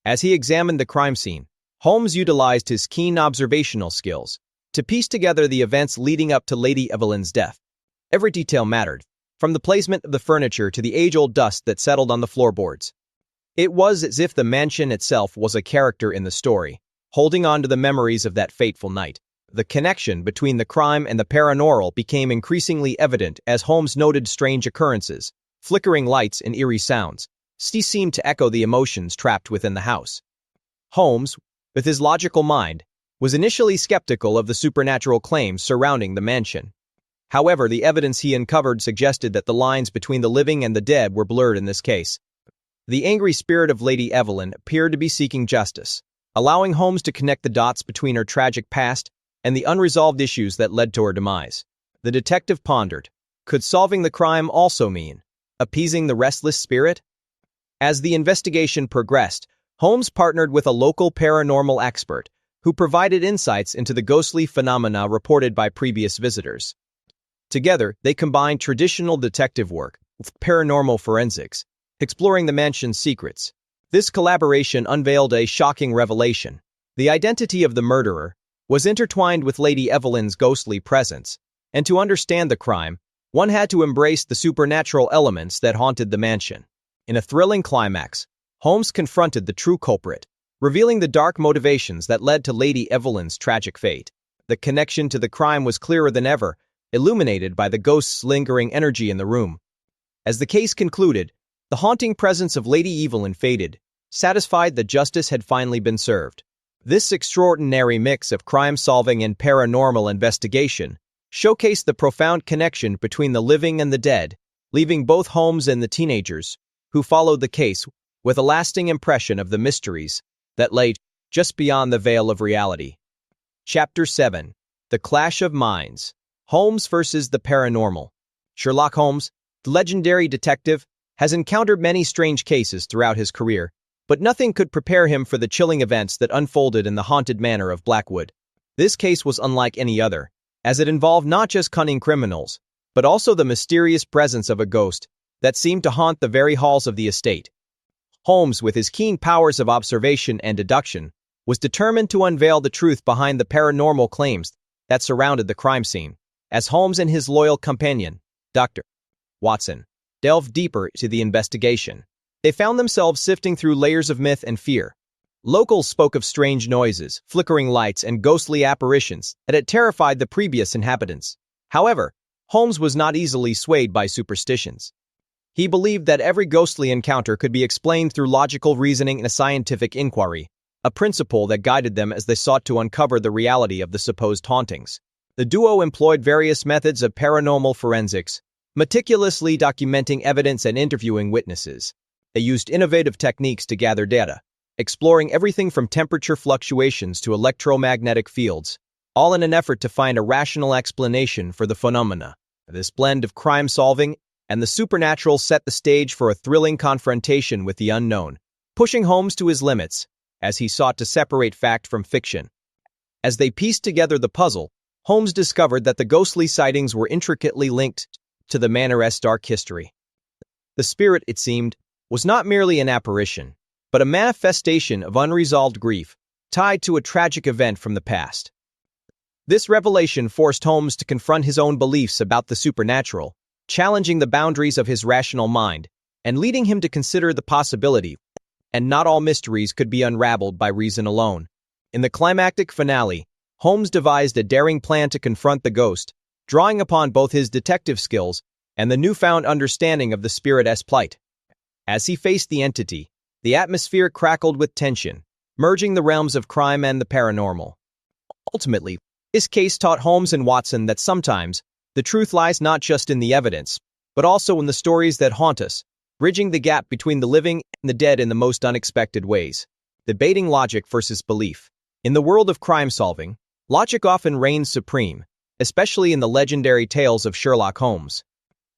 As he examined the crime scene, Holmes utilized his keen observational skills to piece together the events leading up to Lady Evelyn's death. Every detail mattered, from the placement of the furniture to the age-old dust that settled on the floorboards. It was as if the mansion itself was a character in the story, holding on to the memories of that fateful night. The connection between the crime and the paranormal became increasingly evident as Holmes noted strange occurrences, flickering lights and eerie sounds. These seemed to echo the emotions trapped within the house. Holmes, with his logical mind, was initially skeptical of the supernatural claims surrounding the mansion. However, the evidence he uncovered suggested that the lines between the living and the dead were blurred in this case. The angry spirit of Lady Evelyn appeared to be seeking justice, allowing Holmes to connect the dots between her tragic past and the unresolved issues that led to her demise. The detective pondered, could solving the crime also mean appeasing the restless spirit? As the investigation progressed, Holmes partnered with a local paranormal expert who provided insights into the ghostly phenomena reported by previous visitors. Together, they combined traditional detective work with paranormal forensics, exploring the mansion's secrets. This collaboration unveiled a shocking revelation. The identity of the murderer was intertwined with Lady Evelyn's ghostly presence, and to understand the crime, one had to embrace the supernatural elements that haunted the mansion. In a thrilling climax, Holmes confronted the true culprit, revealing the dark motivations that led to Lady Evelyn's tragic fate. The connection to the crime was clearer than ever, illuminated by the ghost's lingering energy in the room. As the case concluded, the haunting presence of Lady Evelyn faded, satisfied that justice had finally been served. This extraordinary mix of crime-solving and paranormal investigation showcased the profound connection between the living and the dead, leaving both Holmes and the teenagers who followed the case with a lasting impression of the mysteries that lay just beyond the veil of reality. Chapter 7. The Clash of Minds. Holmes versus the Paranormal. Sherlock Holmes, the legendary detective, has encountered many strange cases throughout his career, but nothing could prepare him for the chilling events that unfolded in the haunted manor of Blackwood. This case was unlike any other, as it involved not just cunning criminals, but also the mysterious presence of a ghost that seemed to haunt the very halls of the estate. Holmes, with his keen powers of observation and deduction, was determined to unveil the truth behind the paranormal claims that surrounded the crime scene. As Holmes and his loyal companion, Dr. Watson, delved deeper into the investigation, they found themselves sifting through layers of myth and fear. Locals spoke of strange noises, flickering lights, and ghostly apparitions that had terrified the previous inhabitants. However, Holmes was not easily swayed by superstitions. He believed that every ghostly encounter could be explained through logical reasoning and a scientific inquiry, a principle that guided them as they sought to uncover the reality of the supposed hauntings. The duo employed various methods of paranormal forensics, meticulously documenting evidence and interviewing witnesses. They used innovative techniques to gather data, exploring everything from temperature fluctuations to electromagnetic fields, all in an effort to find a rational explanation for the phenomena. This blend of crime-solving and the supernatural set the stage for a thrilling confrontation with the unknown, pushing Holmes to his limits as he sought to separate fact from fiction. As they pieced together the puzzle, Holmes discovered that the ghostly sightings were intricately linked to the manor's dark history. The spirit, it seemed, was not merely an apparition, but a manifestation of unresolved grief tied to a tragic event from the past. This revelation forced Holmes to confront his own beliefs about the supernatural, challenging the boundaries of his rational mind, and leading him to consider the possibility and not all mysteries could be unraveled by reason alone. In the climactic finale, Holmes devised a daring plan to confront the ghost, drawing upon both his detective skills and the newfound understanding of the spirit's plight. As he faced the entity, the atmosphere crackled with tension, merging the realms of crime and the paranormal. Ultimately, This case taught Holmes and Watson that sometimes the truth lies not just in the evidence, but also in the stories that haunt us, bridging the gap between the living and the dead in the most unexpected ways. Debating logic versus belief. In the world of crime solving, logic often reigns supreme, especially in the legendary tales of Sherlock Holmes.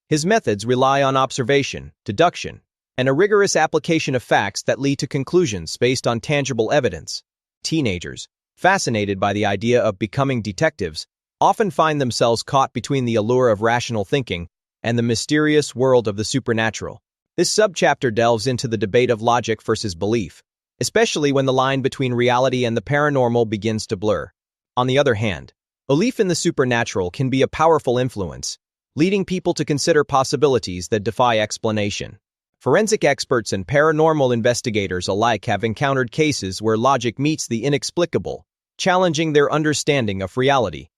His methods rely on observation, deduction, and a rigorous application of facts that lead to conclusions based on tangible evidence. Teenagers, fascinated by the idea of becoming detectives, often find themselves caught between the allure of rational thinking and the mysterious world of the supernatural. This subchapter delves into the debate of logic versus belief, especially when the line between reality and the paranormal begins to blur. On the other hand, belief in the supernatural can be a powerful influence, leading people to consider possibilities that defy explanation. Forensic experts and paranormal investigators alike have encountered cases where logic meets the inexplicable, challenging their understanding of reality.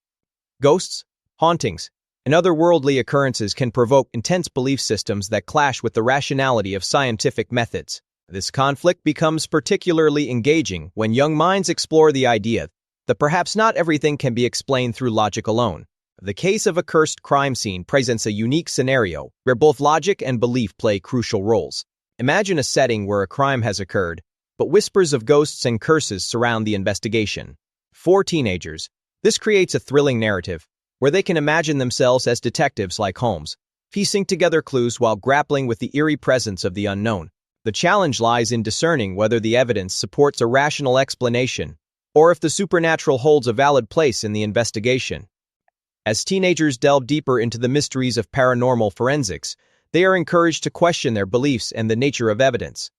Ghosts, hauntings, and otherworldly occurrences can provoke intense belief systems that clash with the rationality of scientific methods. This conflict becomes particularly engaging when young minds explore the idea that perhaps not everything can be explained through logic alone. The case of a cursed crime scene presents a unique scenario where both logic and belief play crucial roles. Imagine a setting where a crime has occurred, but whispers of ghosts and curses surround the investigation. For teenagers, this creates a thrilling narrative where they can imagine themselves as detectives like Holmes, piecing together clues while grappling with the eerie presence of the unknown. The challenge lies in discerning whether the evidence supports a rational explanation or if the supernatural holds a valid place in the investigation. As teenagers delve deeper into the mysteries of paranormal forensics, they are encouraged to question their beliefs and the nature of evidence.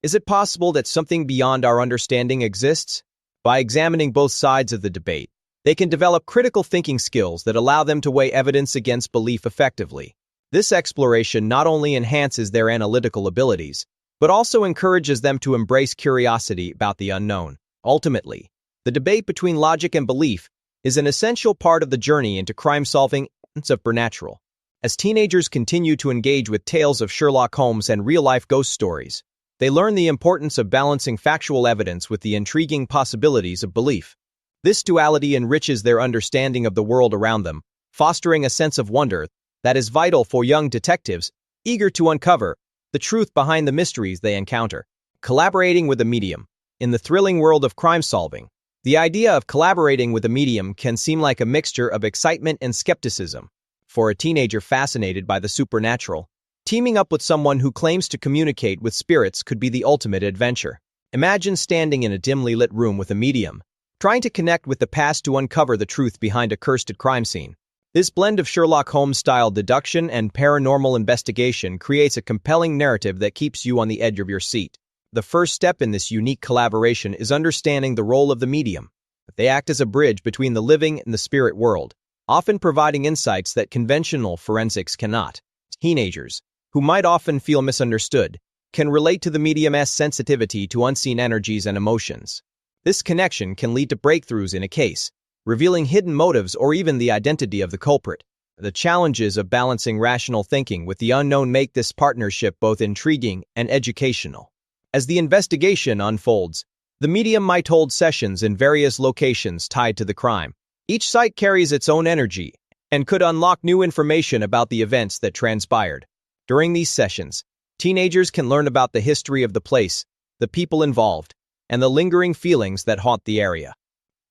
Is it possible that something beyond our understanding exists? By examining both sides of the debate, they can develop critical thinking skills that allow them to weigh evidence against belief effectively. This exploration not only enhances their analytical abilities, but also encourages them to embrace curiosity about the unknown. Ultimately, the debate between logic and belief is an essential part of the journey into crime-solving and supernatural. As teenagers continue to engage with tales of Sherlock Holmes and real-life ghost stories, they learn the importance of balancing factual evidence with the intriguing possibilities of belief. This duality enriches their understanding of the world around them, fostering a sense of wonder that is vital for young detectives eager to uncover the truth behind the mysteries they encounter. Collaborating with a medium. In the thrilling world of crime solving, the idea of collaborating with a medium can seem like a mixture of excitement and skepticism. For a teenager fascinated by the supernatural, teaming up with someone who claims to communicate with spirits could be the ultimate adventure. Imagine standing in a dimly lit room with a medium, trying to connect with the past to uncover the truth behind a cursed crime scene. This blend of Sherlock Holmes-style deduction and paranormal investigation creates a compelling narrative that keeps you on the edge of your seat. The first step in this unique collaboration is understanding the role of the medium. They act as a bridge between the living and the spirit world, often providing insights that conventional forensics cannot. Teenagers, who might often feel misunderstood, can relate to the medium's sensitivity to unseen energies and emotions. This connection can lead to breakthroughs in a case, revealing hidden motives or even the identity of the culprit. The challenges of balancing rational thinking with the unknown make this partnership both intriguing and educational. As the investigation unfolds, the medium might hold sessions in various locations tied to the crime. Each site carries its own energy and could unlock new information about the events that transpired. During these sessions, teenagers can learn about the history of the place, the people involved, and the lingering feelings that haunt the area.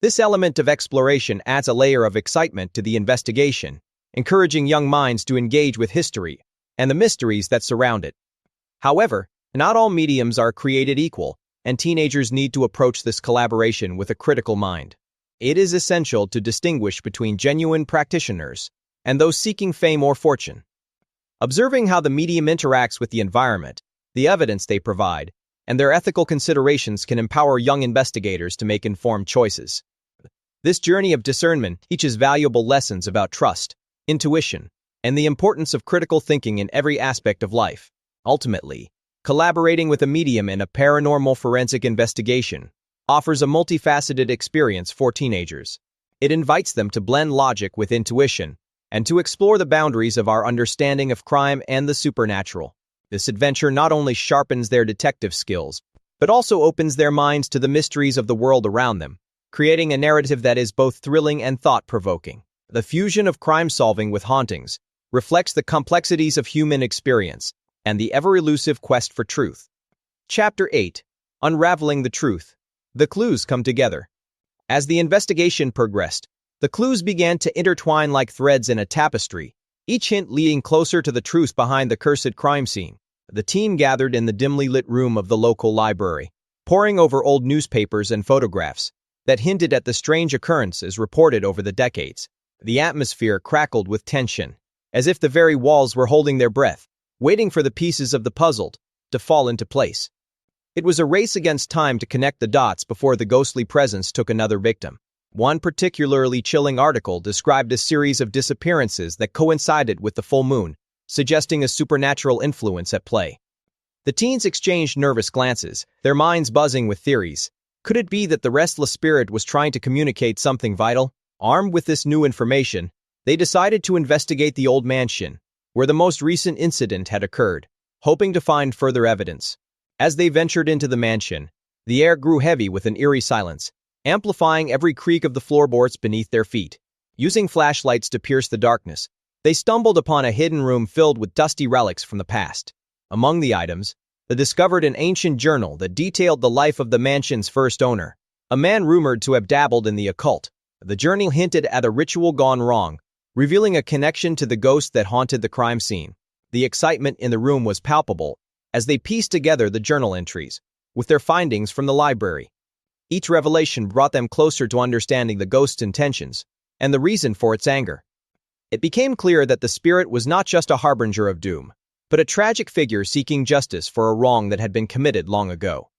This element of exploration adds a layer of excitement to the investigation, encouraging young minds to engage with history and the mysteries that surround it. However, not all mediums are created equal, and teenagers need to approach this collaboration with a critical mind. It is essential to distinguish between genuine practitioners and those seeking fame or fortune. Observing how the medium interacts with the environment, the evidence they provide, and their ethical considerations can empower young investigators to make informed choices. This journey of discernment teaches valuable lessons about trust, intuition, and the importance of critical thinking in every aspect of life. Ultimately, collaborating with a medium in a paranormal forensic investigation offers a multifaceted experience for teenagers. It invites them to blend logic with intuition and to explore the boundaries of our understanding of crime and the supernatural. This adventure not only sharpens their detective skills, but also opens their minds to the mysteries of the world around them, creating a narrative that is both thrilling and thought-provoking. The fusion of crime-solving with hauntings reflects the complexities of human experience and the ever-elusive quest for truth. Chapter 8. Unraveling the Truth. The clues come together. As the investigation progressed, the clues began to intertwine like threads in a tapestry, each hint leading closer to the truth behind the cursed crime scene. The team gathered in the dimly lit room of the local library, poring over old newspapers and photographs that hinted at the strange occurrences reported over the decades. The atmosphere crackled with tension, as if the very walls were holding their breath, waiting for the pieces of the puzzle to fall into place. It was a race against time to connect the dots before the ghostly presence took another victim. One particularly chilling article described a series of disappearances that coincided with the full moon, suggesting a supernatural influence at play. The teens exchanged nervous glances, their minds buzzing with theories. Could it be that the restless spirit was trying to communicate something vital? Armed with this new information, they decided to investigate the old mansion, where the most recent incident had occurred, hoping to find further evidence. As they ventured into the mansion, the air grew heavy with an eerie silence, amplifying every creak of the floorboards beneath their feet. Using flashlights to pierce the darkness, they stumbled upon a hidden room filled with dusty relics from the past. Among the items, they discovered an ancient journal that detailed the life of the mansion's first owner, a man rumored to have dabbled in the occult. The journal hinted at a ritual gone wrong, revealing a connection to the ghost that haunted the crime scene. The excitement in the room was palpable as they pieced together the journal entries with their findings from the library. Each revelation brought them closer to understanding the ghost's intentions and the reason for its anger. It became clear that the spirit was not just a harbinger of doom, but a tragic figure seeking justice for a wrong that had been committed long ago.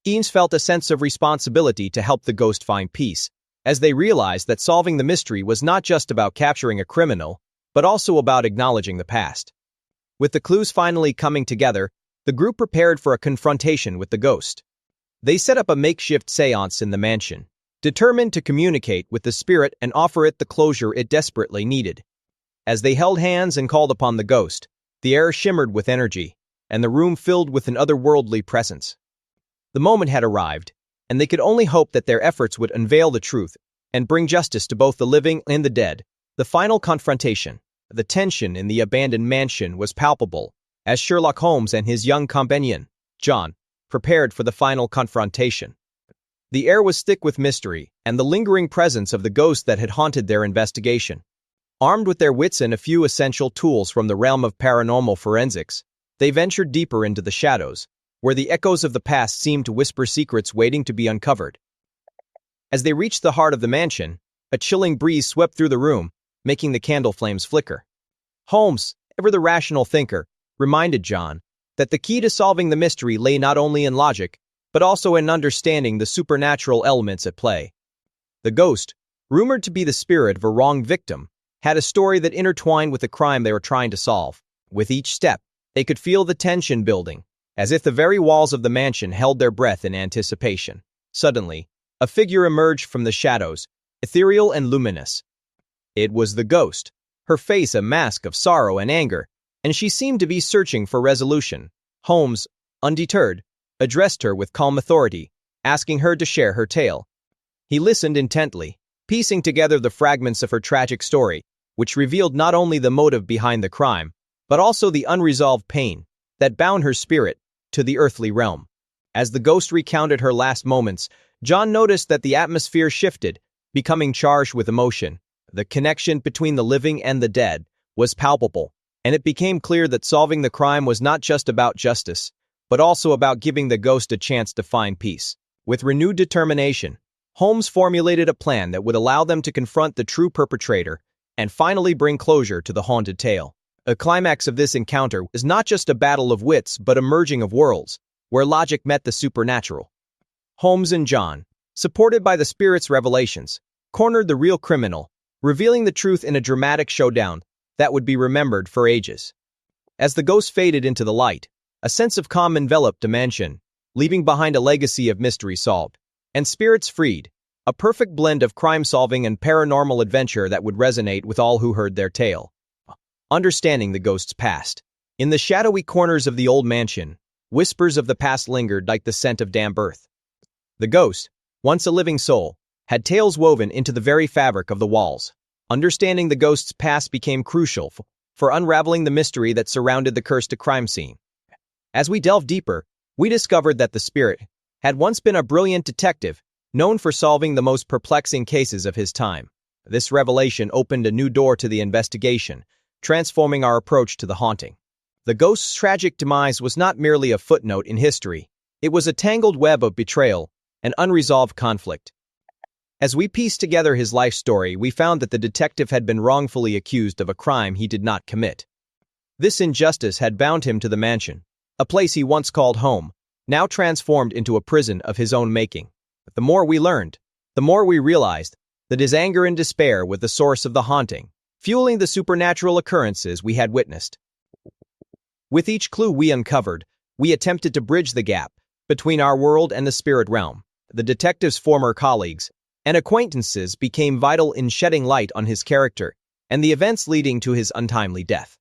Teens felt a sense of responsibility to help the ghost find peace, as they realized that solving the mystery was not just about capturing a criminal, but also about acknowledging the past. With the clues finally coming together, the group prepared for a confrontation with the ghost. They set up a makeshift seance in the mansion, determined to communicate with the spirit and offer it the closure it desperately needed. As they held hands and called upon the ghost, the air shimmered with energy, and the room filled with an otherworldly presence. The moment had arrived, and they could only hope that their efforts would unveil the truth and bring justice to both the living and the dead. The final confrontation. The tension in the abandoned mansion was palpable, as Sherlock Holmes and his young companion, John, prepared for the final confrontation. The air was thick with mystery and the lingering presence of the ghost that had haunted their investigation. Armed with their wits and a few essential tools from the realm of paranormal forensics, they ventured deeper into the shadows, where the echoes of the past seemed to whisper secrets waiting to be uncovered. As they reached the heart of the mansion, a chilling breeze swept through the room, making the candle flames flicker. Holmes, ever the rational thinker, reminded John that the key to solving the mystery lay not only in logic, but also in understanding the supernatural elements at play. The ghost, rumored to be the spirit of a wronged victim, had a story that intertwined with the crime they were trying to solve. With each step, they could feel the tension building, as if the very walls of the mansion held their breath in anticipation. Suddenly, a figure emerged from the shadows, ethereal and luminous. It was the ghost, her face a mask of sorrow and anger, and she seemed to be searching for resolution. Holmes, undeterred, addressed her with calm authority, asking her to share her tale. He listened intently, piecing together the fragments of her tragic story, which revealed not only the motive behind the crime, but also the unresolved pain that bound her spirit to the earthly realm. As the ghost recounted her last moments, John noticed that the atmosphere shifted, becoming charged with emotion. The connection between the living and the dead was palpable, and it became clear that solving the crime was not just about justice, but also about giving the ghost a chance to find peace. With renewed determination, Holmes formulated a plan that would allow them to confront the true perpetrator and finally bring closure to the haunted tale. The climax of this encounter is not just a battle of wits but a merging of worlds, where logic met the supernatural. Holmes and John, supported by the spirit's revelations, cornered the real criminal, revealing the truth in a dramatic showdown that would be remembered for ages. As the ghost faded into the light, a sense of calm enveloped the mansion, leaving behind a legacy of mystery solved and spirits freed, a perfect blend of crime-solving and paranormal adventure that would resonate with all who heard their tale. Understanding the ghost's past. In the shadowy corners of the old mansion, whispers of the past lingered like the scent of damp earth. The ghost, once a living soul, had tales woven into the very fabric of the walls. Understanding the ghost's past became crucial for unraveling the mystery that surrounded the cursed crime scene. As we delved deeper, we discovered that the spirit had once been a brilliant detective, known for solving the most perplexing cases of his time. This revelation opened a new door to the investigation, transforming our approach to the haunting. The ghost's tragic demise was not merely a footnote in history. It was a tangled web of betrayal and unresolved conflict. As we pieced together his life story, we found that the detective had been wrongfully accused of a crime he did not commit. This injustice had bound him to the mansion, a place he once called home, now transformed into a prison of his own making. But the more we learned, the more we realized that his anger and despair were the source of the haunting, fueling the supernatural occurrences we had witnessed. With each clue we uncovered, we attempted to bridge the gap between our world and the spirit realm. The detective's former colleagues and acquaintances became vital in shedding light on his character and the events leading to his untimely death.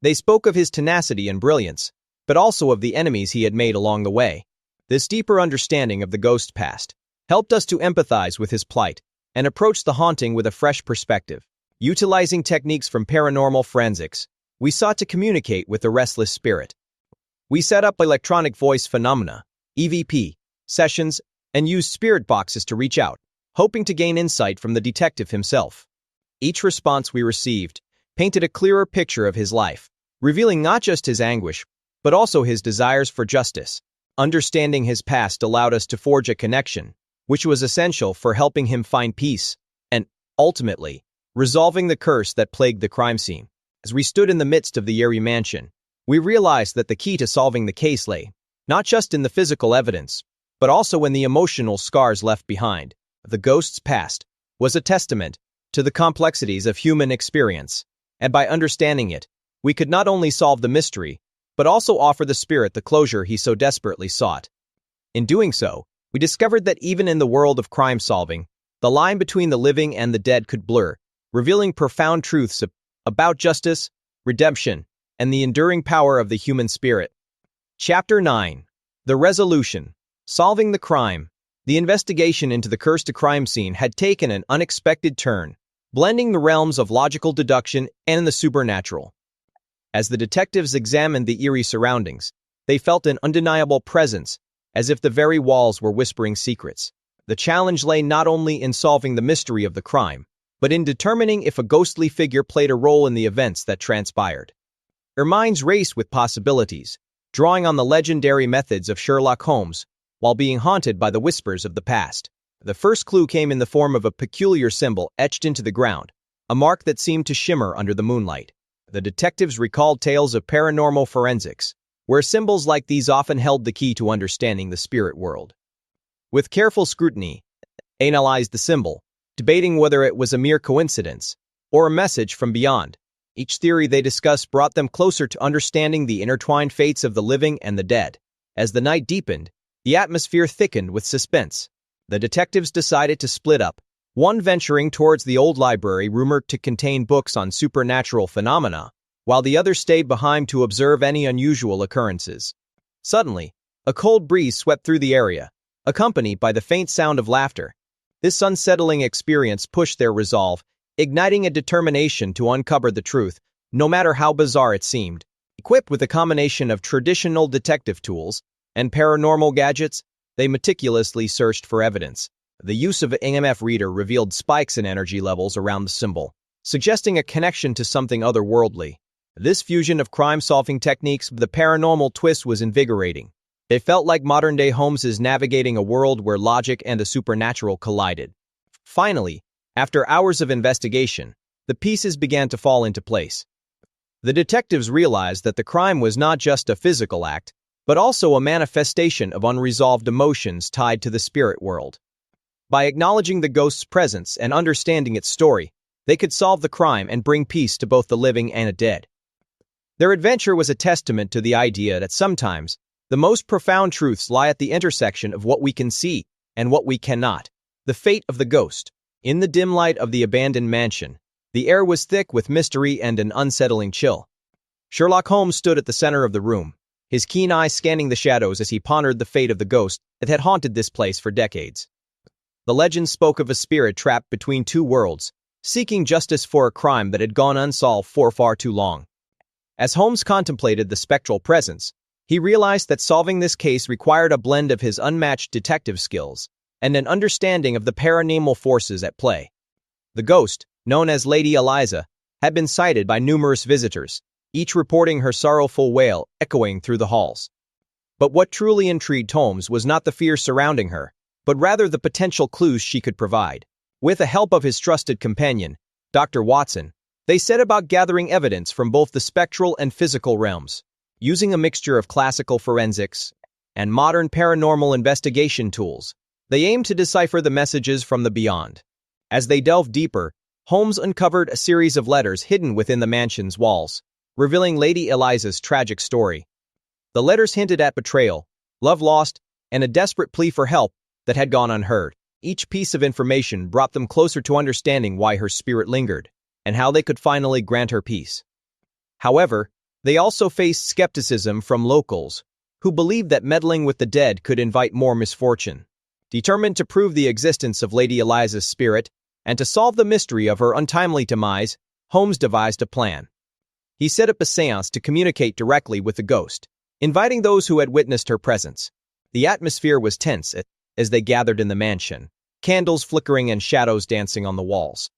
They spoke of his tenacity and brilliance, but also of the enemies he had made along the way. This deeper understanding of the ghost's past helped us to empathize with his plight and approach the haunting with a fresh perspective. Utilizing techniques from paranormal forensics, we sought to communicate with the restless spirit. We set up electronic voice phenomena, EVP, sessions, and used spirit boxes to reach out, hoping to gain insight from the detective himself. Each response we received painted a clearer picture of his life, revealing not just his anguish, but also his desires for justice. Understanding his past allowed us to forge a connection, which was essential for helping him find peace and, ultimately, resolving the curse that plagued the crime scene. As we stood in the midst of the eerie mansion, we realized that the key to solving the case lay not just in the physical evidence, but also in the emotional scars left behind. The ghost's past was a testament to the complexities of human experience, and by understanding it, we could not only solve the mystery, but also offer the spirit the closure he so desperately sought. In doing so, we discovered that even in the world of crime solving, the line between the living and the dead could blur, revealing profound truths about justice, redemption, and the enduring power of the human spirit. Chapter 9. The Resolution. Solving the crime. The investigation into the cursed crime scene had taken an unexpected turn, blending the realms of logical deduction and the supernatural. As the detectives examined the eerie surroundings, they felt an undeniable presence, as if the very walls were whispering secrets. The challenge lay not only in solving the mystery of the crime, but in determining if a ghostly figure played a role in the events that transpired. Their minds raced with possibilities, drawing on the legendary methods of Sherlock Holmes, while being haunted by the whispers of the past. The first clue came in the form of a peculiar symbol etched into the ground, a mark that seemed to shimmer under the moonlight. The detectives recalled tales of paranormal forensics, where symbols like these often held the key to understanding the spirit world. With careful scrutiny, they analyzed the symbol, debating whether it was a mere coincidence or a message from beyond. Each theory they discussed brought them closer to understanding the intertwined fates of the living and the dead. As the night deepened, the atmosphere thickened with suspense. The detectives decided to split up, one venturing towards the old library rumored to contain books on supernatural phenomena, while the other stayed behind to observe any unusual occurrences. Suddenly, a cold breeze swept through the area, accompanied by the faint sound of laughter. This unsettling experience pushed their resolve, igniting a determination to uncover the truth, no matter how bizarre it seemed. Equipped with a combination of traditional detective tools and paranormal gadgets, they meticulously searched for evidence. The use of an EMF reader revealed spikes in energy levels around the symbol, suggesting a connection to something otherworldly. This fusion of crime-solving techniques with the paranormal twist was invigorating. It felt like modern-day Holmes is navigating a world where logic and the supernatural collided. Finally, after hours of investigation, the pieces began to fall into place. The detectives realized that the crime was not just a physical act, but also a manifestation of unresolved emotions tied to the spirit world. By acknowledging the ghost's presence and understanding its story, they could solve the crime and bring peace to both the living and the dead. Their adventure was a testament to the idea that sometimes the most profound truths lie at the intersection of what we can see and what we cannot. The fate of the ghost. In the dim light of the abandoned mansion, the air was thick with mystery and an unsettling chill. Sherlock Holmes stood at the center of the room, his keen eyes scanning the shadows as he pondered the fate of the ghost that had haunted this place for decades. The legend spoke of a spirit trapped between two worlds, seeking justice for a crime that had gone unsolved for far too long. As Holmes contemplated the spectral presence, he realized that solving this case required a blend of his unmatched detective skills and an understanding of the paranormal forces at play. The ghost, known as Lady Eliza, had been sighted by numerous visitors, each reporting her sorrowful wail echoing through the halls. But what truly intrigued Holmes was not the fear surrounding her, but rather the potential clues she could provide. With the help of his trusted companion, Dr. Watson, they set about gathering evidence from both the spectral and physical realms. Using a mixture of classical forensics and modern paranormal investigation tools, they aimed to decipher the messages from the beyond. As they delved deeper, Holmes uncovered a series of letters hidden within the mansion's walls, revealing Lady Eliza's tragic story. The letters hinted at betrayal, love lost, and a desperate plea for help that had gone unheard. Each piece of information brought them closer to understanding why her spirit lingered, and how they could finally grant her peace. However, they also faced skepticism from locals, who believed that meddling with the dead could invite more misfortune. Determined to prove the existence of Lady Eliza's spirit, and to solve the mystery of her untimely demise, Holmes devised a plan. He set up a seance to communicate directly with the ghost, inviting those who had witnessed her presence. The atmosphere was tense as they gathered in the mansion, candles flickering and shadows dancing on the walls.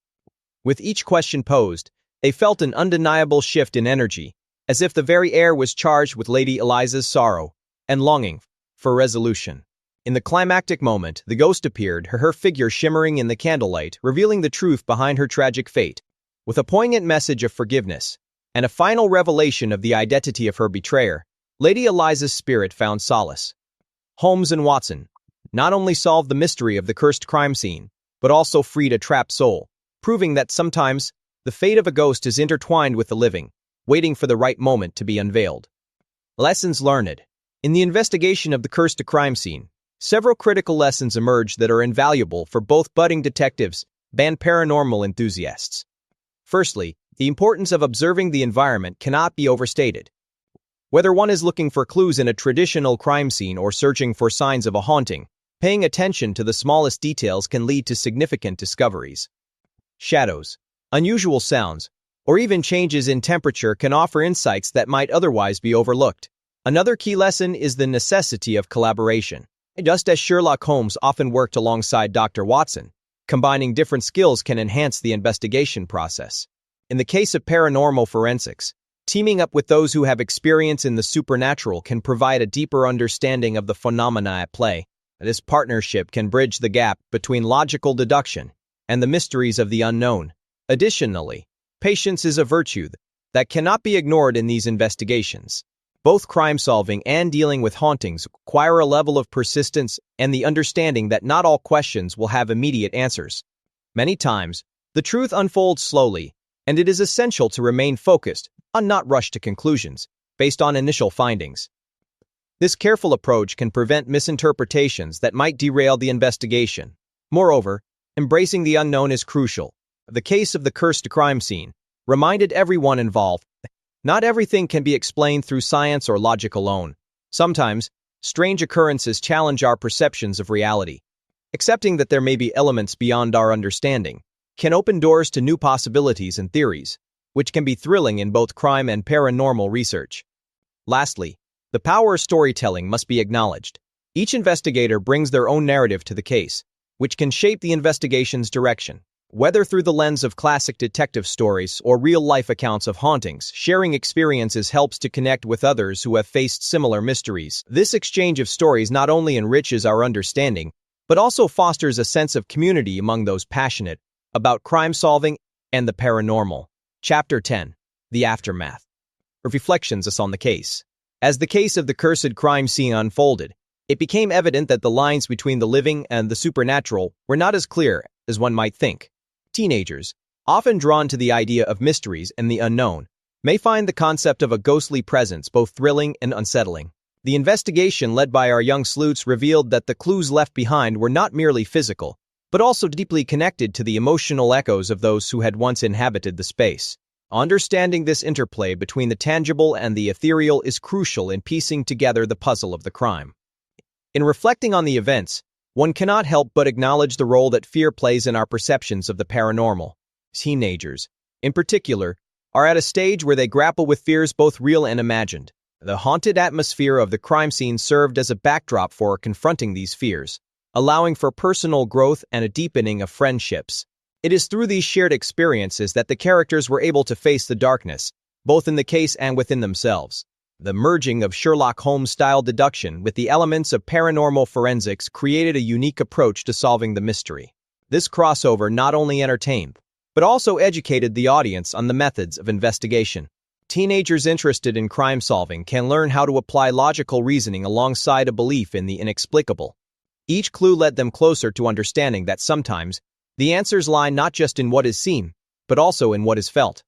With each question posed, they felt an undeniable shift in energy, as if the very air was charged with Lady Eliza's sorrow and longing for resolution. In the climactic moment, the ghost appeared, her figure shimmering in the candlelight, revealing the truth behind her tragic fate. With a poignant message of forgiveness and a final revelation of the identity of her betrayer, Lady Eliza's spirit found solace. Holmes and Watson not only solved the mystery of the cursed crime scene, but also freed a trapped soul, proving that sometimes the fate of a ghost is intertwined with the living, waiting for the right moment to be unveiled. Lessons learned. In the investigation of the cursed crime scene, several critical lessons emerged that are invaluable for both budding detectives and paranormal enthusiasts. Firstly, the importance of observing the environment cannot be overstated. Whether one is looking for clues in a traditional crime scene or searching for signs of a haunting, paying attention to the smallest details can lead to significant discoveries. Shadows, unusual sounds, or even changes in temperature can offer insights that might otherwise be overlooked. Another key lesson is the necessity of collaboration. Just as Sherlock Holmes often worked alongside Dr. Watson, combining different skills can enhance the investigation process. In the case of paranormal forensics, teaming up with those who have experience in the supernatural can provide a deeper understanding of the phenomena at play. This partnership can bridge the gap between logical deduction and the mysteries of the unknown. Additionally, patience is a virtue that cannot be ignored in these investigations. Both crime-solving and dealing with hauntings require a level of persistence and the understanding that not all questions will have immediate answers. Many times, the truth unfolds slowly, and it is essential to remain focused and not rush to conclusions based on initial findings. This careful approach can prevent misinterpretations that might derail the investigation. Moreover, embracing the unknown is crucial. The case of the cursed crime scene reminded everyone involved that not everything can be explained through science or logic alone. Sometimes, strange occurrences challenge our perceptions of reality. Accepting that there may be elements beyond our understanding can open doors to new possibilities and theories, which can be thrilling in both crime and paranormal research. Lastly, the power of storytelling must be acknowledged. Each investigator brings their own narrative to the case, which can shape the investigation's direction. Whether through the lens of classic detective stories or real-life accounts of hauntings, sharing experiences helps to connect with others who have faced similar mysteries. This exchange of stories not only enriches our understanding, but also fosters a sense of community among those passionate about crime-solving and the paranormal. Chapter 10. The Aftermath. Reflections on the case. As the case of the cursed crime scene unfolded, it became evident that the lines between the living and the supernatural were not as clear as one might think. Teenagers, often drawn to the idea of mysteries and the unknown, may find the concept of a ghostly presence both thrilling and unsettling. The investigation led by our young sleuths revealed that the clues left behind were not merely physical, but also deeply connected to the emotional echoes of those who had once inhabited the space. Understanding this interplay between the tangible and the ethereal is crucial in piecing together the puzzle of the crime. In reflecting on the events, one cannot help but acknowledge the role that fear plays in our perceptions of the paranormal. Teenagers, in particular, are at a stage where they grapple with fears both real and imagined. The haunted atmosphere of the crime scene served as a backdrop for confronting these fears, allowing for personal growth and a deepening of friendships. It is through these shared experiences that the characters were able to face the darkness, both in the case and within themselves. The merging of Sherlock Holmes-style deduction with the elements of paranormal forensics created a unique approach to solving the mystery. This crossover not only entertained, but also educated the audience on the methods of investigation. Teenagers interested in crime solving can learn how to apply logical reasoning alongside a belief in the inexplicable. Each clue led them closer to understanding that sometimes the answers lie not just in what is seen, but also in what is felt.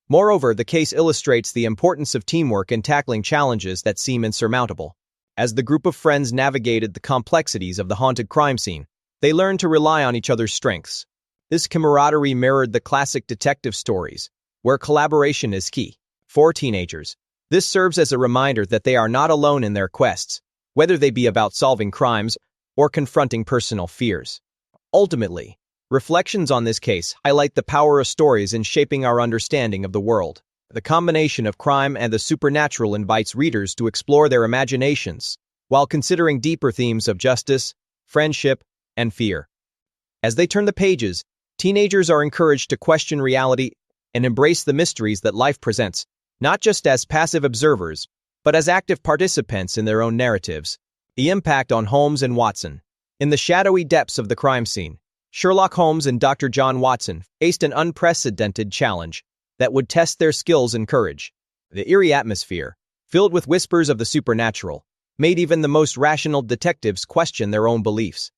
Moreover, the case illustrates the importance of teamwork in tackling challenges that seem insurmountable. As the group of friends navigated the complexities of the haunted crime scene, they learned to rely on each other's strengths. This camaraderie mirrored the classic detective stories, where collaboration is key. For teenagers, this serves as a reminder that they are not alone in their quests, whether they be about solving crimes or confronting personal fears. Ultimately, reflections on this case highlight the power of stories in shaping our understanding of the world. The combination of crime and the supernatural invites readers to explore their imaginations, while considering deeper themes of justice, friendship, and fear. As they turn the pages, teenagers are encouraged to question reality and embrace the mysteries that life presents, not just as passive observers, but as active participants in their own narratives. The impact on Holmes and Watson. In the shadowy depths of the crime scene, Sherlock Holmes and Dr. John Watson faced an unprecedented challenge that would test their skills and courage. The eerie atmosphere, filled with whispers of the supernatural, made even the most rational detectives question their own beliefs.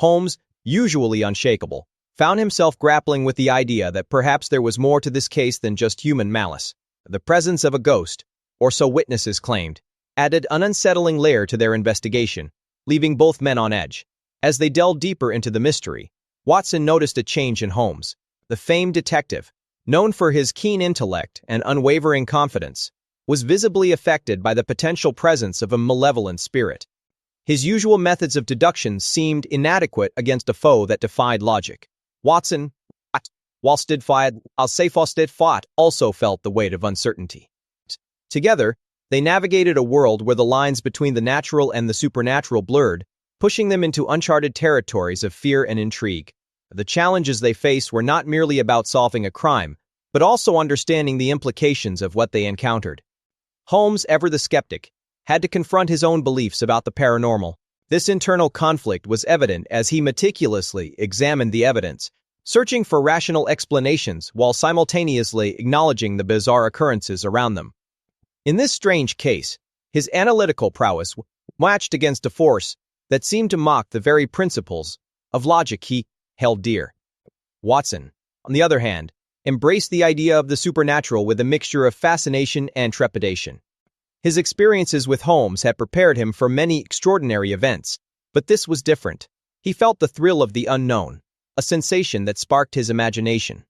Holmes, usually unshakable, found himself grappling with the idea that perhaps there was more to this case than just human malice. The presence of a ghost, or so witnesses claimed, added an unsettling layer to their investigation, leaving both men on edge. As they delved deeper into the mystery, Watson noticed a change in Holmes. The famed detective, known for his keen intellect and unwavering confidence, was visibly affected by the potential presence of a malevolent spirit. His usual methods of deduction seemed inadequate against a foe that defied logic. Watson, whilst defied, also felt the weight of uncertainty. Together, they navigated a world where the lines between the natural and the supernatural blurred, pushing them into uncharted territories of fear and intrigue. The challenges they faced were not merely about solving a crime, but also understanding the implications of what they encountered. Holmes, ever the skeptic, had to confront his own beliefs about the paranormal. This internal conflict was evident as he meticulously examined the evidence, searching for rational explanations while simultaneously acknowledging the bizarre occurrences around them. In this strange case, his analytical prowess matched against a force that seemed to mock the very principles of logic he held dear. Watson, on the other hand, embraced the idea of the supernatural with a mixture of fascination and trepidation. His experiences with Holmes had prepared him for many extraordinary events, but this was different. He felt the thrill of the unknown, a sensation that sparked his imagination.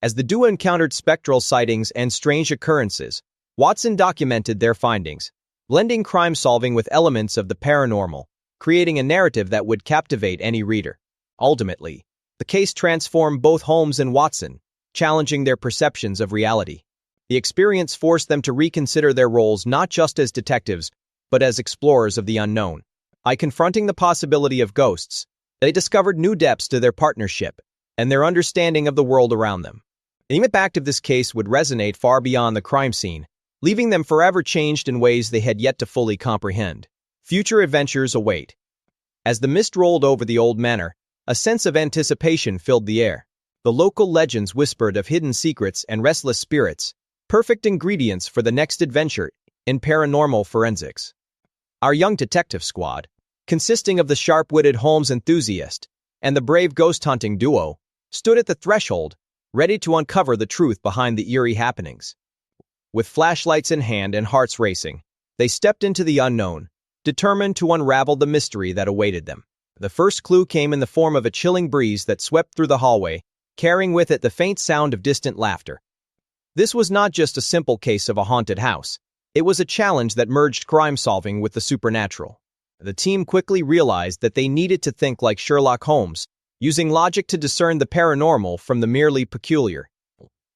As the duo encountered spectral sightings and strange occurrences, Watson documented their findings, blending crime solving with elements of the paranormal, creating a narrative that would captivate any reader. Ultimately, the case transformed both Holmes and Watson, challenging their perceptions of reality. The experience forced them to reconsider their roles not just as detectives, but as explorers of the unknown. By confronting the possibility of ghosts, they discovered new depths to their partnership and their understanding of the world around them. The impact of this case would resonate far beyond the crime scene, leaving them forever changed in ways they had yet to fully comprehend. Future adventures await. As the mist rolled over the old manor, a sense of anticipation filled the air. The local legends whispered of hidden secrets and restless spirits, perfect ingredients for the next adventure in paranormal forensics. Our young detective squad, consisting of the sharp-witted Holmes enthusiast and the brave ghost-hunting duo, stood at the threshold, ready to uncover the truth behind the eerie happenings. With flashlights in hand and hearts racing, they stepped into the unknown, determined to unravel the mystery that awaited them. The first clue came in the form of a chilling breeze that swept through the hallway, carrying with it the faint sound of distant laughter. This was not just a simple case of a haunted house. It was a challenge that merged crime solving with the supernatural. The team quickly realized that they needed to think like Sherlock Holmes, using logic to discern the paranormal from the merely peculiar.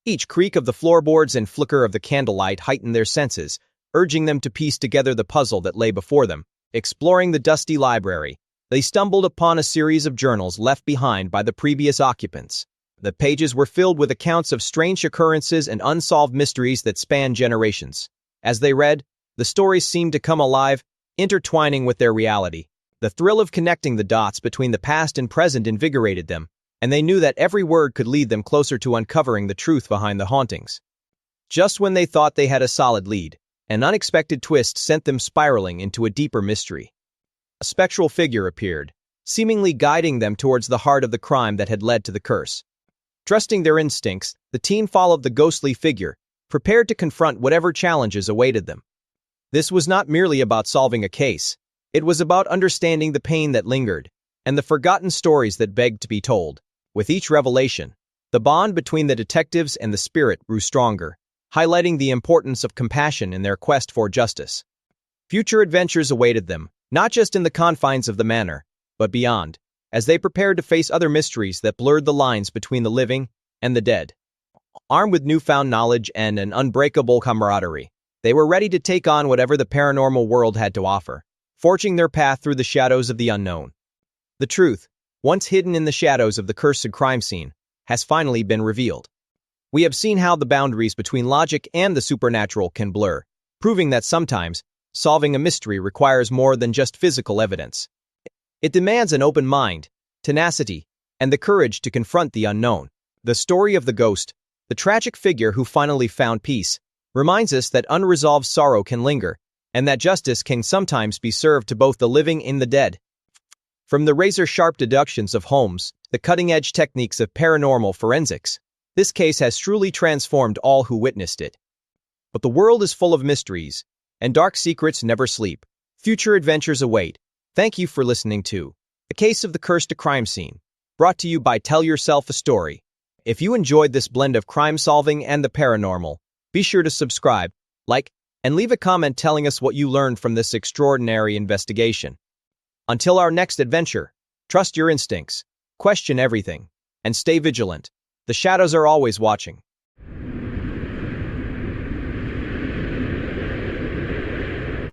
Each creak of the floorboards and flicker of the candlelight heightened their senses, urging them to piece together the puzzle that lay before them. Exploring the dusty library, they stumbled upon a series of journals left behind by the previous occupants. The pages were filled with accounts of strange occurrences and unsolved mysteries that span generations. As they read, the stories seemed to come alive, intertwining with their reality. The thrill of connecting the dots between the past and present invigorated them, and they knew that every word could lead them closer to uncovering the truth behind the hauntings. Just when they thought they had a solid lead, an unexpected twist sent them spiraling into a deeper mystery. A spectral figure appeared, seemingly guiding them towards the heart of the crime that had led to the curse. Trusting their instincts, the team followed the ghostly figure, prepared to confront whatever challenges awaited them. This was not merely about solving a case. It was about understanding the pain that lingered, and the forgotten stories that begged to be told. With each revelation, the bond between the detectives and the spirit grew stronger, highlighting the importance of compassion in their quest for justice. Future adventures awaited them, not just in the confines of the manor, but beyond, as they prepared to face other mysteries that blurred the lines between the living and the dead. Armed with newfound knowledge and an unbreakable camaraderie, they were ready to take on whatever the paranormal world had to offer, forging their path through the shadows of the unknown. The truth, once hidden in the shadows of the cursed crime scene, has finally been revealed. We have seen how the boundaries between logic and the supernatural can blur, proving that sometimes, solving a mystery requires more than just physical evidence. It demands an open mind, tenacity, and the courage to confront the unknown. The story of the ghost, the tragic figure who finally found peace, reminds us that unresolved sorrow can linger, and that justice can sometimes be served to both the living and the dead. From the razor-sharp deductions of Holmes, the cutting-edge techniques of paranormal forensics, this case has truly transformed all who witnessed it. But the world is full of mysteries, and dark secrets never sleep. Future adventures await. Thank you for listening to The Case of the Cursed Crime Scene, brought to you by Tell Yourself a Story. If you enjoyed this blend of crime-solving and the paranormal, be sure to subscribe, like, and leave a comment telling us what you learned from this extraordinary investigation. Until our next adventure, trust your instincts, question everything, and stay vigilant. The shadows are always watching.